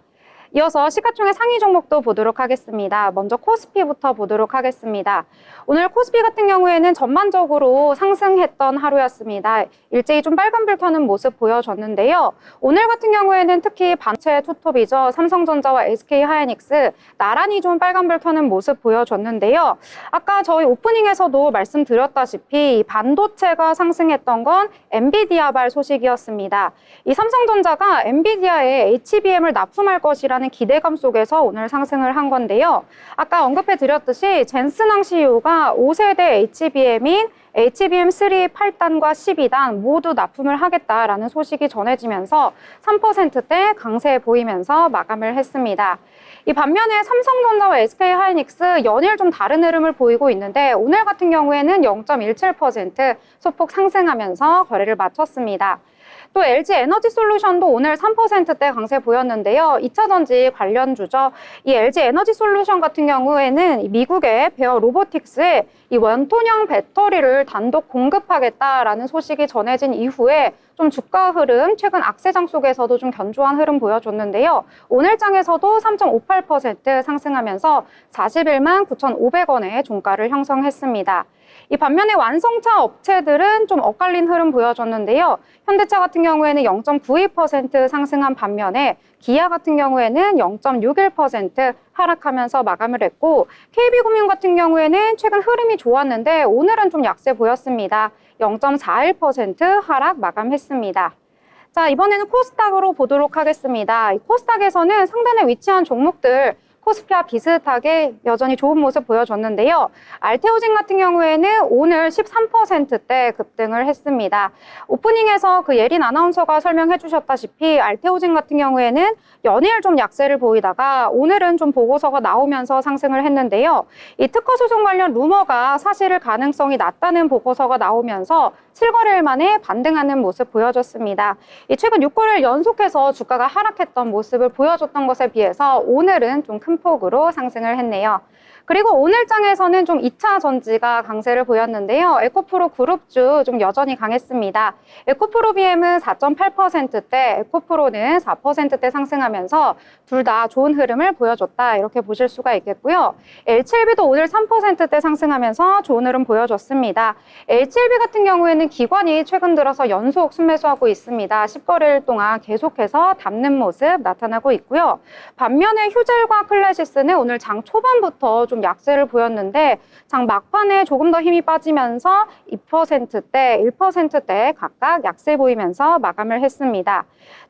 이어서 시가총액 상위 종목도 보도록 하겠습니다. 먼저 코스피부터 보도록 하겠습니다. 오늘 코스피 같은 경우에는 전반적으로 상승했던 하루였습니다. 일제히 좀 빨간불 켜는 모습 보여줬는데요. 오늘 같은 경우에는 특히 반도체 투톱이죠. 삼성전자와 SK하이닉스 나란히 좀 빨간불 켜는 모습 보여줬는데요. 아까 저희 오프닝에서도 말씀드렸다시피 이 반도체가 상승했던 건 엔비디아발 소식이었습니다. 이 삼성전자가 엔비디아에 HBM을 납품할 것이라는 기대감 속에서 오늘 상승을 한 건데요. 아까 언급해 드렸듯이 젠슨항 CEO가 5세대 HBM인 HBM3 8단과 12단 모두 납품을 하겠다라는 소식이 전해지면서 3%대 강세 보이면서 마감을 했습니다. 이 반면에 삼성전자와 SK하이닉스 연일 좀 다른 흐름을 보이고 있는데 오늘 같은 경우에는 0.17% 소폭 상승하면서 거래를 마쳤습니다. 또 LG 에너지솔루션도 오늘 3%대 강세 보였는데요. 2차전지 관련주죠. 이 LG 에너지솔루션 같은 경우에는 미국의 베어 로보틱스에 이 원톤형 배터리를 단독 공급하겠다라는 소식이 전해진 이후에 좀 주가 흐름, 최근 악세장 속에서도 좀 견조한 흐름 보여줬는데요. 오늘 장에서도 3.58% 상승하면서 41만 9,500원의 종가를 형성했습니다. 이 반면에 완성차 업체들은 좀 엇갈린 흐름 보여줬는데요. 현대차 같은 경우에는 0.92% 상승한 반면에 기아 같은 경우에는 0.61% 하락하면서 마감을 했고 KB금융 같은 경우에는 최근 흐름이 좋았는데 오늘은 좀 약세 보였습니다. 0.41% 하락 마감했습니다. 자, 이번에는 코스닥으로 보도록 하겠습니다. 코스닥에서는 상단에 위치한 종목들 코스피와 비슷하게 여전히 좋은 모습 보여줬는데요. 알테오진 같은 경우에는 오늘 13%대 급등을 했습니다. 오프닝에서 그 예린 아나운서가 설명해 주셨다시피 알테오진 같은 경우에는 연일 좀 약세를 보이다가 오늘은 좀 보고서가 나오면서 상승을 했는데요. 이 특허 소송 관련 루머가 사실일 가능성이 낮다는 보고서가 나오면서 7거래일 만에 반등하는 모습 보여줬습니다. 이 최근 6거래일 연속해서 주가가 하락했던 모습을 보여줬던 것에 비해서 오늘은 좀 큰 폭으로 상승을 했네요. 그리고 오늘 장에서는 좀 2차 전지가 강세를 보였는데요. 에코프로 그룹주 좀 여전히 강했습니다. 에코프로 BM은 4.8%대, 에코프로는 4%대 상승하면서 둘 다 좋은 흐름을 보여줬다. 이렇게 보실 수가 있겠고요. L7B도 오늘 3%대 상승하면서 좋은 흐름 보여줬습니다. L7B 같은 경우에는 기관이 최근 들어서 연속 순매수하고 있습니다. 10거래일 동안 계속해서 담는 모습 나타나고 있고요. 반면에 휴젤과 클래시스는 오늘 장 초반부터 좀 좀 약세를 보였는데 장 막판에 조금 더 힘이 빠지면서 2%대, 1%대 각각 약세 보이면서 마감을 했습니다.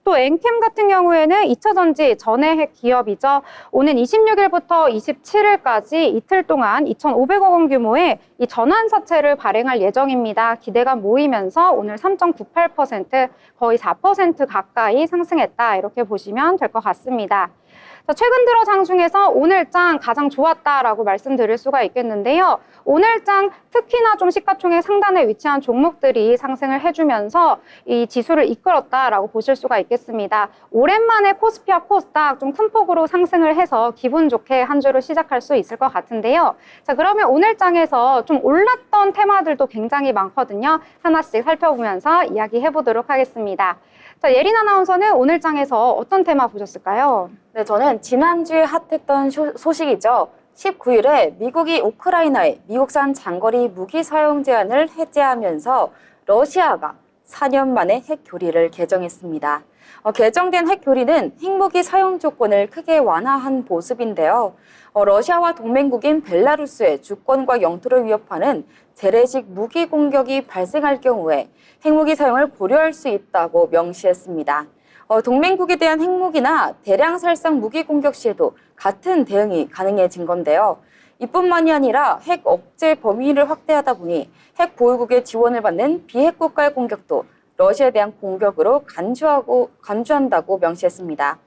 또 엔캠 같은 경우에는 2차전지 전해핵 기업이죠. 오는 26일부터 27일까지 이틀 동안 2,500억 원 규모의 이 전환사채를 발행할 예정입니다. 기대감 모이면서 오늘 3.98%, 거의 4% 가까이 상승했다. 이렇게 보시면 될 것 같습니다. 자, 최근 들어 장 중에서 오늘 장 가장 좋았다라고 말씀드릴 수가 있겠는데요. 오늘 장 특히나 좀 시가총액 상단에 위치한 종목들이 상승을 해주면서 이 지수를 이끌었다라고 보실 수가 있겠습니다. 오랜만에 코스피와 코스닥 좀 큰 폭으로 상승을 해서 기분 좋게 한 주를 시작할 수 있을 것 같은데요. 자, 그러면 오늘 장에서 좀 올랐던 테마들도 굉장히 많거든요. 하나씩 살펴보면서 이야기해 보도록 하겠습니다. 자, 예린 아나운서는 오늘 장에서 어떤 테마 보셨을까요? 네, 저는 지난주에 핫했던 소식이죠. 19일에 미국이 우크라이나에 미국산 장거리 무기 사용 제한을 해제하면서 러시아가 4년 만에 핵 교리를 개정했습니다. 개정된 핵 교리는 핵무기 사용 조건을 크게 완화한 모습인데요. 러시아와 동맹국인 벨라루스의 주권과 영토를 위협하는 재래식 무기 공격이 발생할 경우에 핵무기 사용을 고려할 수 있다고 명시했습니다. 동맹국에 대한 핵무기나 대량 살상 무기 공격 시에도 같은 대응이 가능해진 건데요. 이뿐만이 아니라 핵 억제 범위를 확대하다 보니 핵 보유국의 지원을 받는 비핵 국가의 공격도 러시아에 대한 공격으로 간주한다고 명시했습니다.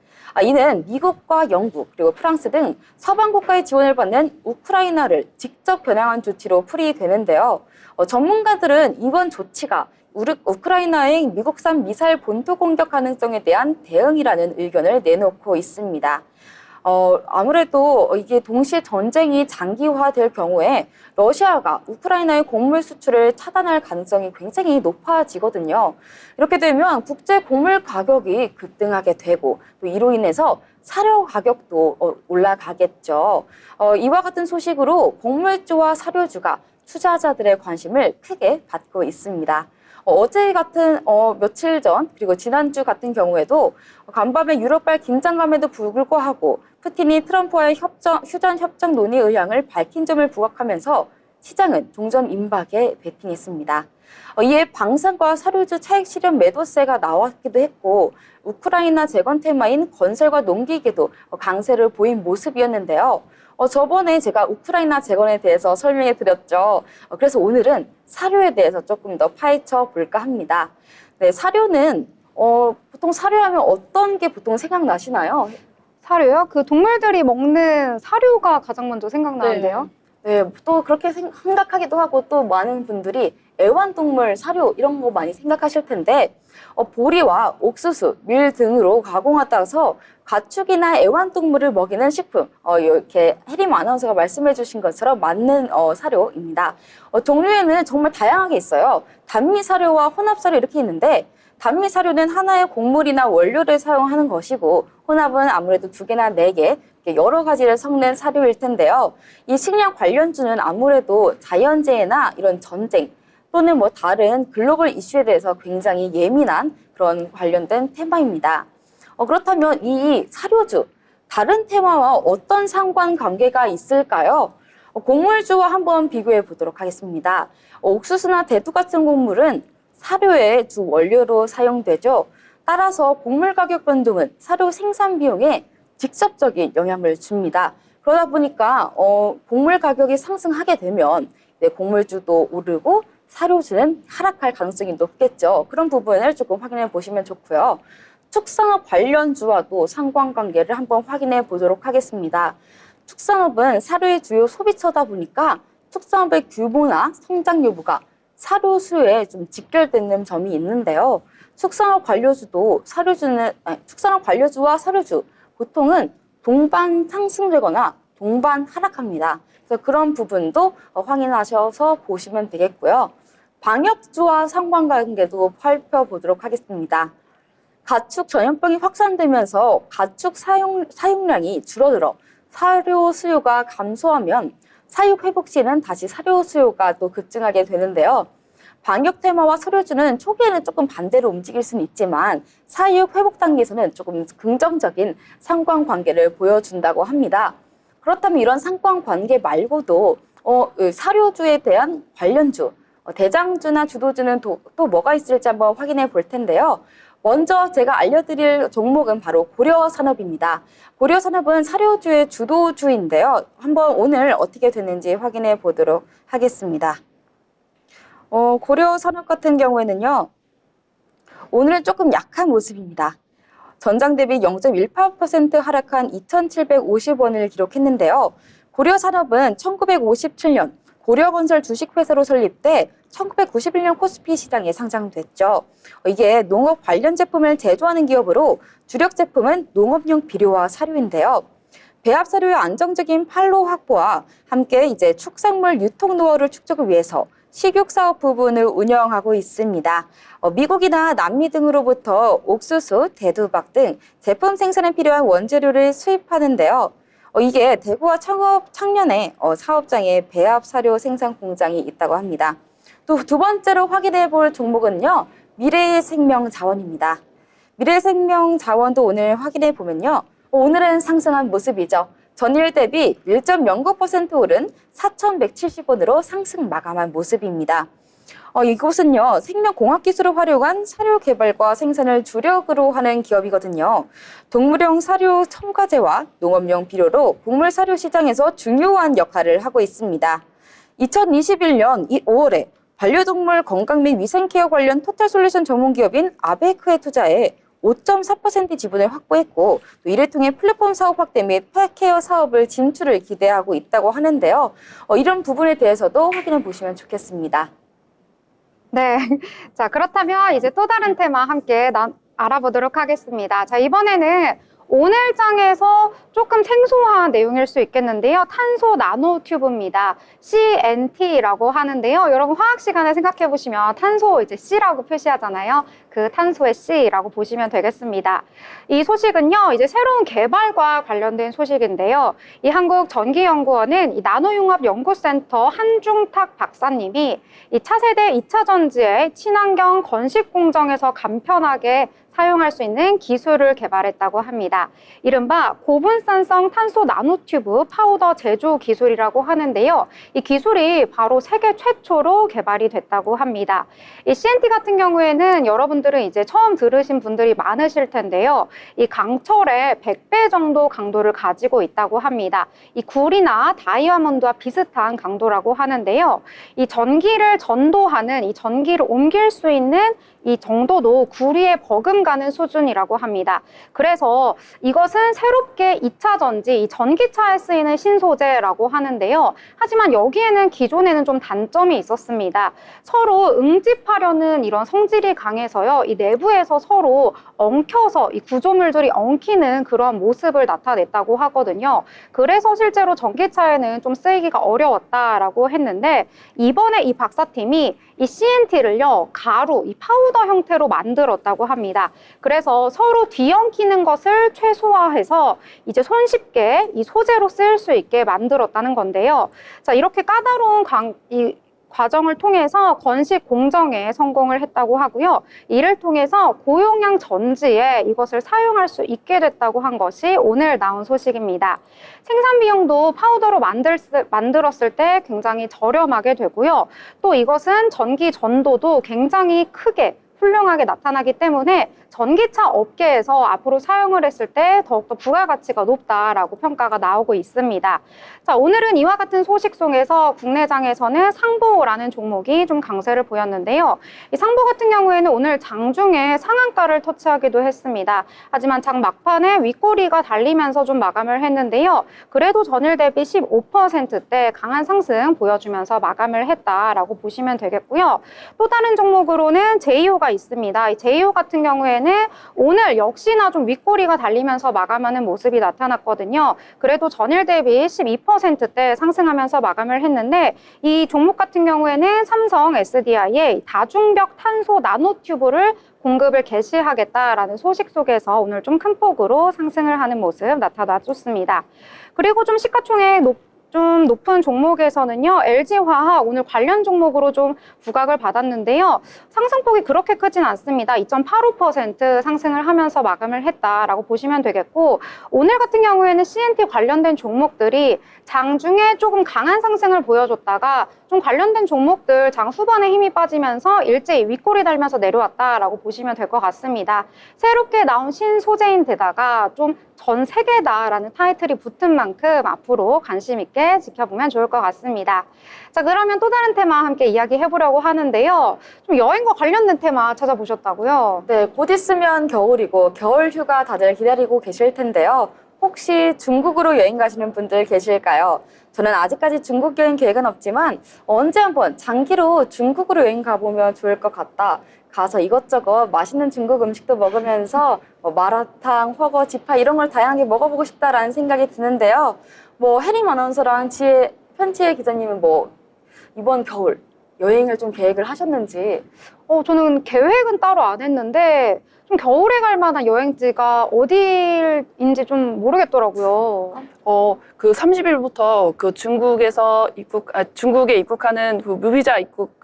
이는 미국과 영국 그리고 프랑스 등 서방 국가의 지원을 받는 우크라이나를 직접 겨냥한 조치로 풀이되는데요. 전문가들은 이번 조치가 우크라이나의 미국산 미사일 본토 공격 가능성에 대한 대응이라는 의견을 내놓고 있습니다. 아무래도 이게 동시에 전쟁이 장기화될 경우에 러시아가 우크라이나의 곡물 수출을 차단할 가능성이 굉장히 높아지거든요. 이렇게 되면 국제 곡물 가격이 급등하게 되고 또 이로 인해서 사료 가격도 올라가겠죠. 이와 같은 소식으로 곡물주와 사료주가 투자자들의 관심을 크게 받고 있습니다. 어제 같은 며칠 전 그리고 지난주 같은 경우에도 간밤에 유럽발 긴장감에도 불구하고 푸틴이 트럼프와의 휴전 협정 논의 의향을 밝힌 점을 부각하면서 시장은 종전 임박에 베팅했습니다. 이에 방산과 사료주 차익 실현 매도세가 나왔기도 했고 우크라이나 재건 테마인 건설과 농기계도 강세를 보인 모습이었는데요. 저번에 제가 우크라이나 재건에 대해서 설명해 드렸죠. 그래서 오늘은 사료에 대해서 조금 더 파헤쳐 볼까 합니다. 네, 사료는 보통 사료하면 어떤 게 보통 생각나시나요? 사료요? 그 동물들이 먹는 사료가 가장 먼저 생각나는데요. 네, 또 그렇게 생각하기도 하고 또 많은 분들이 애완동물 사료 이런 거 많이 생각하실 텐데 보리와 옥수수, 밀 등으로 가공하다서 가축이나 애완동물을 먹이는 식품 이렇게 혜림 아나운서가 말씀해 주신 것처럼 맞는 사료입니다. 종류에는 정말 다양하게 있어요. 단미사료와 혼합사료 이렇게 있는데 단미사료는 하나의 곡물이나 원료를 사용하는 것이고 혼합은 아무래도 2개나 4개 여러 가지를 섞는 사료일 텐데요. 이 식량 관련주는 아무래도 자연재해나 이런 전쟁 또는 뭐 다른 글로벌 이슈에 대해서 굉장히 예민한 그런 관련된 테마입니다. 그렇다면 이 사료주, 다른 테마와 어떤 상관관계가 있을까요? 곡물주와 한번 비교해 보도록 하겠습니다. 옥수수나 대두 같은 곡물은 사료의 주 원료로 사용되죠. 따라서 곡물 가격 변동은 사료 생산 비용에 직접적인 영향을 줍니다. 그러다 보니까 곡물 가격이 상승하게 되면 곡물주도 오르고 사료주는 하락할 가능성이 높겠죠. 그런 부분을 조금 확인해 보시면 좋고요. 축산업 관련주와도 상관관계를 한번 확인해 보도록 하겠습니다. 축산업은 사료의 주요 소비처다 보니까 축산업의 규모나 성장 여부가 사료 수요에 좀 직결되는 점이 있는데요. 축산업 관료주와 사료주 보통은 동반 상승되거나 동반 하락합니다. 그래서 그런 부분도 확인하셔서 보시면 되겠고요. 방역주와 상관관계도 살펴보도록 하겠습니다. 가축 전염병이 확산되면서 가축 사육량이 줄어들어 사료 수요가 감소하면 사육 회복 시에는 다시 사료 수요가 또 급증하게 되는데요. 방역 테마와 사료주는 초기에는 조금 반대로 움직일 수는 있지만 사육 회복 단계에서는 조금 긍정적인 상관관계를 보여준다고 합니다. 그렇다면 이런 상관 관계 말고도 사료주에 대한 관련주, 대장주나 주도주는 또 뭐가 있을지 한번 확인해 볼 텐데요. 먼저 제가 알려드릴 종목은 바로 고려산업입니다. 고려산업은 사료주의 주도주인데요. 한번 오늘 어떻게 됐는지 확인해 보도록 하겠습니다. 고려산업 같은 경우에는요, 오늘은 조금 약한 모습입니다. 전장 대비 0.18% 하락한 2,750원을 기록했는데요. 고려산업은 1957년 고려건설 주식회사로 설립돼 1991년 코스피 시장에 상장됐죠. 이게 농업 관련 제품을 제조하는 기업으로 주력 제품은 농업용 비료와 사료인데요. 배합 사료의 안정적인 판로 확보와 함께 이제 축산물 유통 노하우를 축적을 위해서 식육 사업 부분을 운영하고 있습니다. 미국이나 남미 등으로부터 옥수수, 대두박 등 제품 생산에 필요한 원재료를 수입하는데요. 이게 대구와 청년의 사업장에 배합 사료 생산 공장이 있다고 합니다. 또 두 번째로 확인해 볼 종목은요, 미래생명자원입니다. 미래생명자원도 오늘 확인해 보면요, 오늘은 상승한 모습이죠. 전일 대비 1.09% 오른 4,170원으로 상승 마감한 모습입니다. 이곳은요, 생명공학 기술을 활용한 사료 개발과 생산을 주력으로 하는 기업이거든요. 동물용 사료 첨가제와 농업용 비료로 곡물 사료 시장에서 중요한 역할을 하고 있습니다. 2021년 5월에 반려동물 건강 및 위생케어 관련 토탈솔루션 전문기업인 아베크에 투자해 5.4% 지분을 확보했고, 또 이를 통해 플랫폼 사업 확대 및 펫케어 사업을 진출을 기대하고 있다고 하는데요. 이런 부분에 대해서도 확인해 보시면 좋겠습니다. 네. 자, 그렇다면 이제 또 다른 테마 함께 알아보도록 하겠습니다. 자, 이번에는 오늘 장에서 조금 생소한 내용일 수 있겠는데요. 탄소 나노 튜브입니다. CNT라고 하는데요. 여러분 화학 시간에 생각해 보시면 탄소 이제 C라고 표시하잖아요. 그 탄소의 C라고 보시면 되겠습니다. 이 소식은요, 이제 새로운 개발과 관련된 소식인데요. 이 한국전기연구원은 이 나노융합연구센터 한중탁 박사님이 이 차세대 2차 전지의 친환경 건식 공정에서 간편하게 사용할 수 있는 기술을 개발했다고 합니다. 이른바 고분산성 탄소 나노튜브 파우더 제조 기술이라고 하는데요. 이 기술이 바로 세계 최초로 개발이 됐다고 합니다. 이 CNT 같은 경우에는 여러분들은 이제 처음 들으신 분들이 많으실 텐데요. 이 강철의 100배 정도 강도를 가지고 있다고 합니다. 이 구리나 다이아몬드와 비슷한 강도라고 하는데요. 이 전기를 전도하는, 이 전기를 옮길 수 있는 이 정도도 구리에 버금가는 수준이라고 합니다. 그래서 이것은 새롭게 2차 전지, 이 전기차에 쓰이는 신소재라고 하는데요. 하지만 여기에는 기존에는 좀 단점이 있었습니다. 서로 응집하려는 이런 성질이 강해서요. 이 내부에서 서로 엉켜서 이 구조물들이 엉키는 그런 모습을 나타냈다고 하거든요. 그래서 실제로 전기차에는 좀 쓰이기가 어려웠다라고 했는데, 이번에 이 박사팀이 이 CNT를요, 가루, 이 파우더 형태로 만들었다고 합니다. 그래서 서로 뒤엉키는 것을 최소화해서 이제 손쉽게 이 소재로 쓰일 수 있게 만들었다는 건데요. 자, 이렇게 까다로운 이 과정을 통해서 건식 공정에 성공을 했다고 하고요. 이를 통해서 고용량 전지에 이것을 사용할 수 있게 됐다고 한 것이 오늘 나온 소식입니다. 생산 비용도 파우더로 만들었을 때 굉장히 저렴하게 되고요. 또 이것은 전기 전도도 굉장히 크게 훌륭하게 나타나기 때문에 전기차 업계에서 앞으로 사용을 했을 때 더욱더 부가가치가 높다라고 평가가 나오고 있습니다. 자, 오늘은 이와 같은 소식 속에서 국내장에서는 상보라는 종목이 좀 강세를 보였는데요. 이 상보 같은 경우에는 오늘 장중에 상한가를 터치하기도 했습니다. 하지만 장 막판에 윗꼬리가 달리면서 좀 마감을 했는데요. 그래도 전일 대비 15%대 강한 상승 보여주면서 마감을 했다라고 보시면 되겠고요. 또 다른 종목으로는 제이오가 있습니다. 이 제이오 같은 경우에는 오늘 역시나 좀 윗꼬리가 달리면서 마감하는 모습이 나타났거든요. 그래도 전일 대비 12%대 상승하면서 마감을 했는데, 이 종목 같은 경우에는 삼성 SDI의 다중벽 탄소 나노튜브를 공급을 개시하겠다라는 소식 속에서 오늘 좀 큰 폭으로 상승을 하는 모습 나타나줬습니다. 그리고 좀 시가총액 좀 높은 종목에서는요, LG화학 오늘 관련 종목으로 좀 부각을 받았는데요. 상승폭이 그렇게 크진 않습니다. 2.85% 상승을 하면서 마감을 했다라고 보시면 되겠고, 오늘 같은 경우에는 CNT 관련된 종목들이 장중에 조금 강한 상승을 보여줬다가 좀 관련된 종목들 장 후반에 힘이 빠지면서 일제히 윗골이 달면서 내려왔다라고 보시면 될 것 같습니다. 새롭게 나온 신소재인데다가 좀 전 세계다라는 타이틀이 붙은 만큼 앞으로 관심 있게 지켜보면 좋을 것 같습니다. 자, 그러면 또 다른 테마 함께 이야기해보려고 하는데요. 좀 여행과 관련된 테마 찾아보셨다고요? 네, 곧 있으면 겨울이고 겨울 휴가 다들 기다리고 계실 텐데요. 혹시 중국으로 여행 가시는 분들 계실까요? 저는 아직까지 중국 여행 계획은 없지만 언제 한번 장기로 중국으로 여행 가보면 좋을 것 같다. 가서 이것저것 맛있는 중국 음식도 먹으면서 마라탕, 허거, 지파 이런 걸 다양하게 먹어보고 싶다라는 생각이 드는데요. 혜림 아나운서랑 편지혜 기자님은 이번 겨울 여행을 좀 계획을 하셨는지. 저는 계획은 따로 안 했는데 좀 겨울에 갈 만한 여행지가 어디인지 좀 모르겠더라고요. 그 30일부터 그 중국에 입국하는 그 무비자 입국,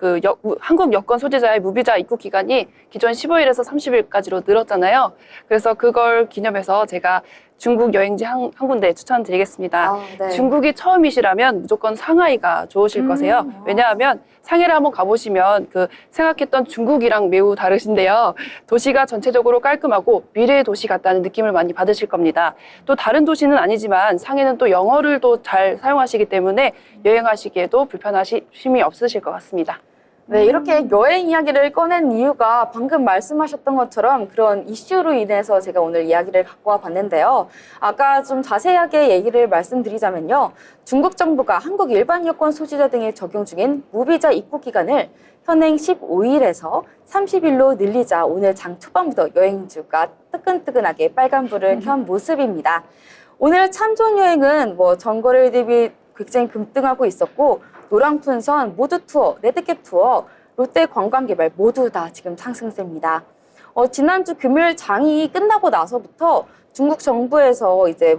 한국 여권 소지자의 무비자 입국 기간이 기존 15일에서 30일까지로 늘었잖아요. 그래서 그걸 기념해서 제가 중국 여행지 한 군데 추천드리겠습니다. 네. 중국이 처음이시라면 무조건 상하이가 좋으실 거세요. 왜냐하면 상해를 한번 가보시면 그 생각했던 중국이랑 매우 다르신데요. 도시가 전체적으로 깔끔하고 미래의 도시 같다는 느낌을 많이 받으실 겁니다. 또 다른 도시는 아니지만 상해는 또 영어를 또 잘 사용하시기 때문에 여행하시기에도 불편하심이 없으실 것 같습니다. 네, 이렇게 여행 이야기를 꺼낸 이유가 방금 말씀하셨던 것처럼 그런 이슈로 인해서 제가 오늘 이야기를 갖고 와 봤는데요. 아까 좀 자세하게 얘기를 말씀드리자면요. 중국 정부가 한국 일반 여권 소지자 등에 적용 중인 무비자 입국 기간을 현행 15일에서 30일로 늘리자 오늘 장 초반부터 여행주가 뜨끈뜨끈하게 빨간불을 켠 모습입니다. 오늘 참전 여행은 전거래 대비 굉장히 급등하고 있었고 노랑푼선, 모두 투어, 레드캡 투어, 롯데 관광개발 모두 다 지금 상승세입니다. 지난주 금요일 장이 끝나고 나서부터 중국 정부에서 이제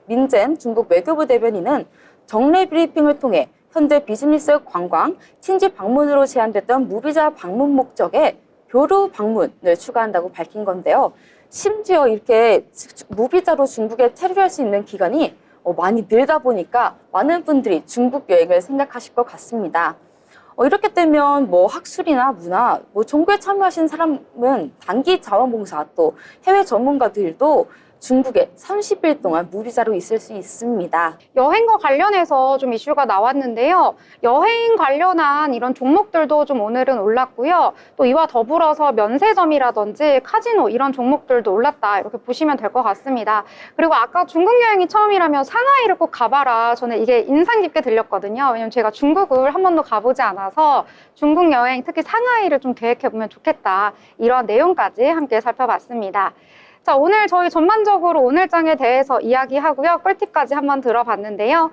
린젠 중국 외교부 대변인은 정례 브리핑을 통해 현재 비즈니스 관광, 친지 방문으로 제한됐던 무비자 방문 목적에 교류 방문을 추가한다고 밝힌 건데요. 심지어 이렇게 무비자로 중국에 체류할 수 있는 기간이 많이 늘다 보니까 많은 분들이 중국 여행을 생각하실 것 같습니다. 이렇게 되면 학술이나 문화, 종교에 참여하신 사람은 단기 자원봉사 또 해외 전문가들도 중국에 30일 동안 무비자로 있을 수 있습니다. 여행과 관련해서 좀 이슈가 나왔는데요. 여행 관련한 이런 종목들도 좀 오늘은 올랐고요. 또 이와 더불어서 면세점이라든지 카지노 이런 종목들도 올랐다. 이렇게 보시면 될 것 같습니다. 그리고 아까 중국 여행이 처음이라면 상하이를 꼭 가봐라. 저는 이게 인상 깊게 들렸거든요. 왜냐면 제가 중국을 한 번도 가보지 않아서 중국 여행, 특히 상하이를 좀 계획해보면 좋겠다. 이런 내용까지 함께 살펴봤습니다. 자, 오늘 저희 전반적으로 오늘장에 대해서 이야기하고요. 꿀팁까지 한번 들어봤는데요.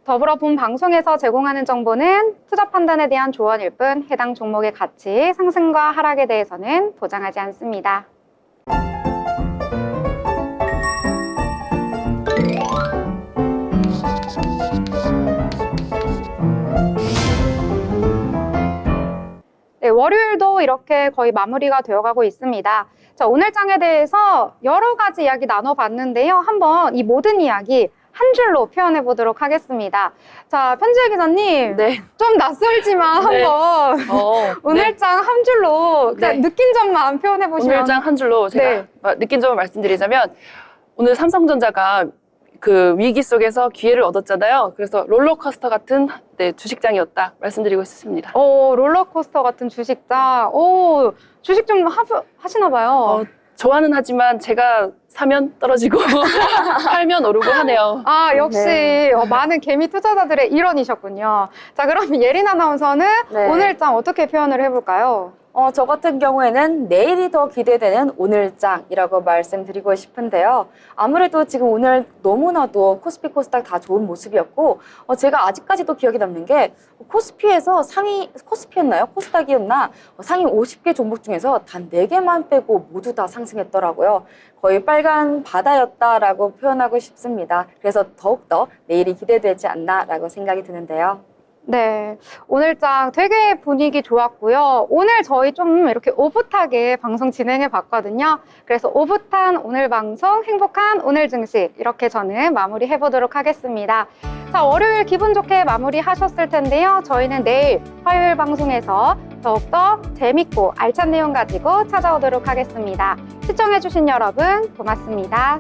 더불어 본 방송에서 제공하는 정보는 투자 판단에 대한 조언일 뿐 해당 종목의 가치, 상승과 하락에 대해서는 보장하지 않습니다. 네, 월요일도 이렇게 거의 마무리가 되어가고 있습니다. 자, 오늘장에 대해서 여러 가지 이야기 나눠봤는데요. 한번 이 모든 이야기 한 줄로 표현해 보도록 하겠습니다. 자, 편지혜 기자님. 네. 좀 낯설지만 네. 한번 오늘장 한 줄로 그냥 느낀 점만 표현해 보시면. 오늘장 한 줄로 제가 느낀 점을 말씀드리자면 오늘 삼성전자가 그 위기 속에서 기회를 얻었잖아요. 그래서 롤러코스터 같은 주식장이었다 말씀드리고 싶습니다. 롤러코스터 같은 주식장. 주식 좀 하시나 봐요. 좋아는 하지만 제가 사면 떨어지고 팔면 오르고 하네요. 아, 역시 많은 개미 투자자들의 일원이셨군요. 자, 그럼 예린 아나운서는 오늘장 어떻게 표현을 해볼까요? 저 같은 경우에는 내일이 더 기대되는 오늘장이라고 말씀드리고 싶은데요. 아무래도 지금 오늘 너무나도 코스피, 코스닥 다 좋은 모습이었고, 제가 아직까지도 기억에 남는 게 코스피에서 코스피였나요? 코스닥이었나? 상위 50개 종목 중에서 단 4개만 빼고 모두 다 상승했더라고요. 거의 빨간 바다였다라고 표현하고 싶습니다. 그래서 더욱더 내일이 기대되지 않나라고 생각이 드는데요. 네, 오늘장 되게 분위기 좋았고요. 오늘 저희 좀 이렇게 오붓하게 방송 진행해 봤거든요. 그래서 오붓한 오늘 방송, 행복한 오늘 증시 이렇게 저는 마무리해 보도록 하겠습니다. 자, 월요일 기분 좋게 마무리 하셨을 텐데요. 저희는 내일 화요일 방송에서 더욱더 재밌고 알찬 내용 가지고 찾아오도록 하겠습니다. 시청해 주신 여러분 고맙습니다.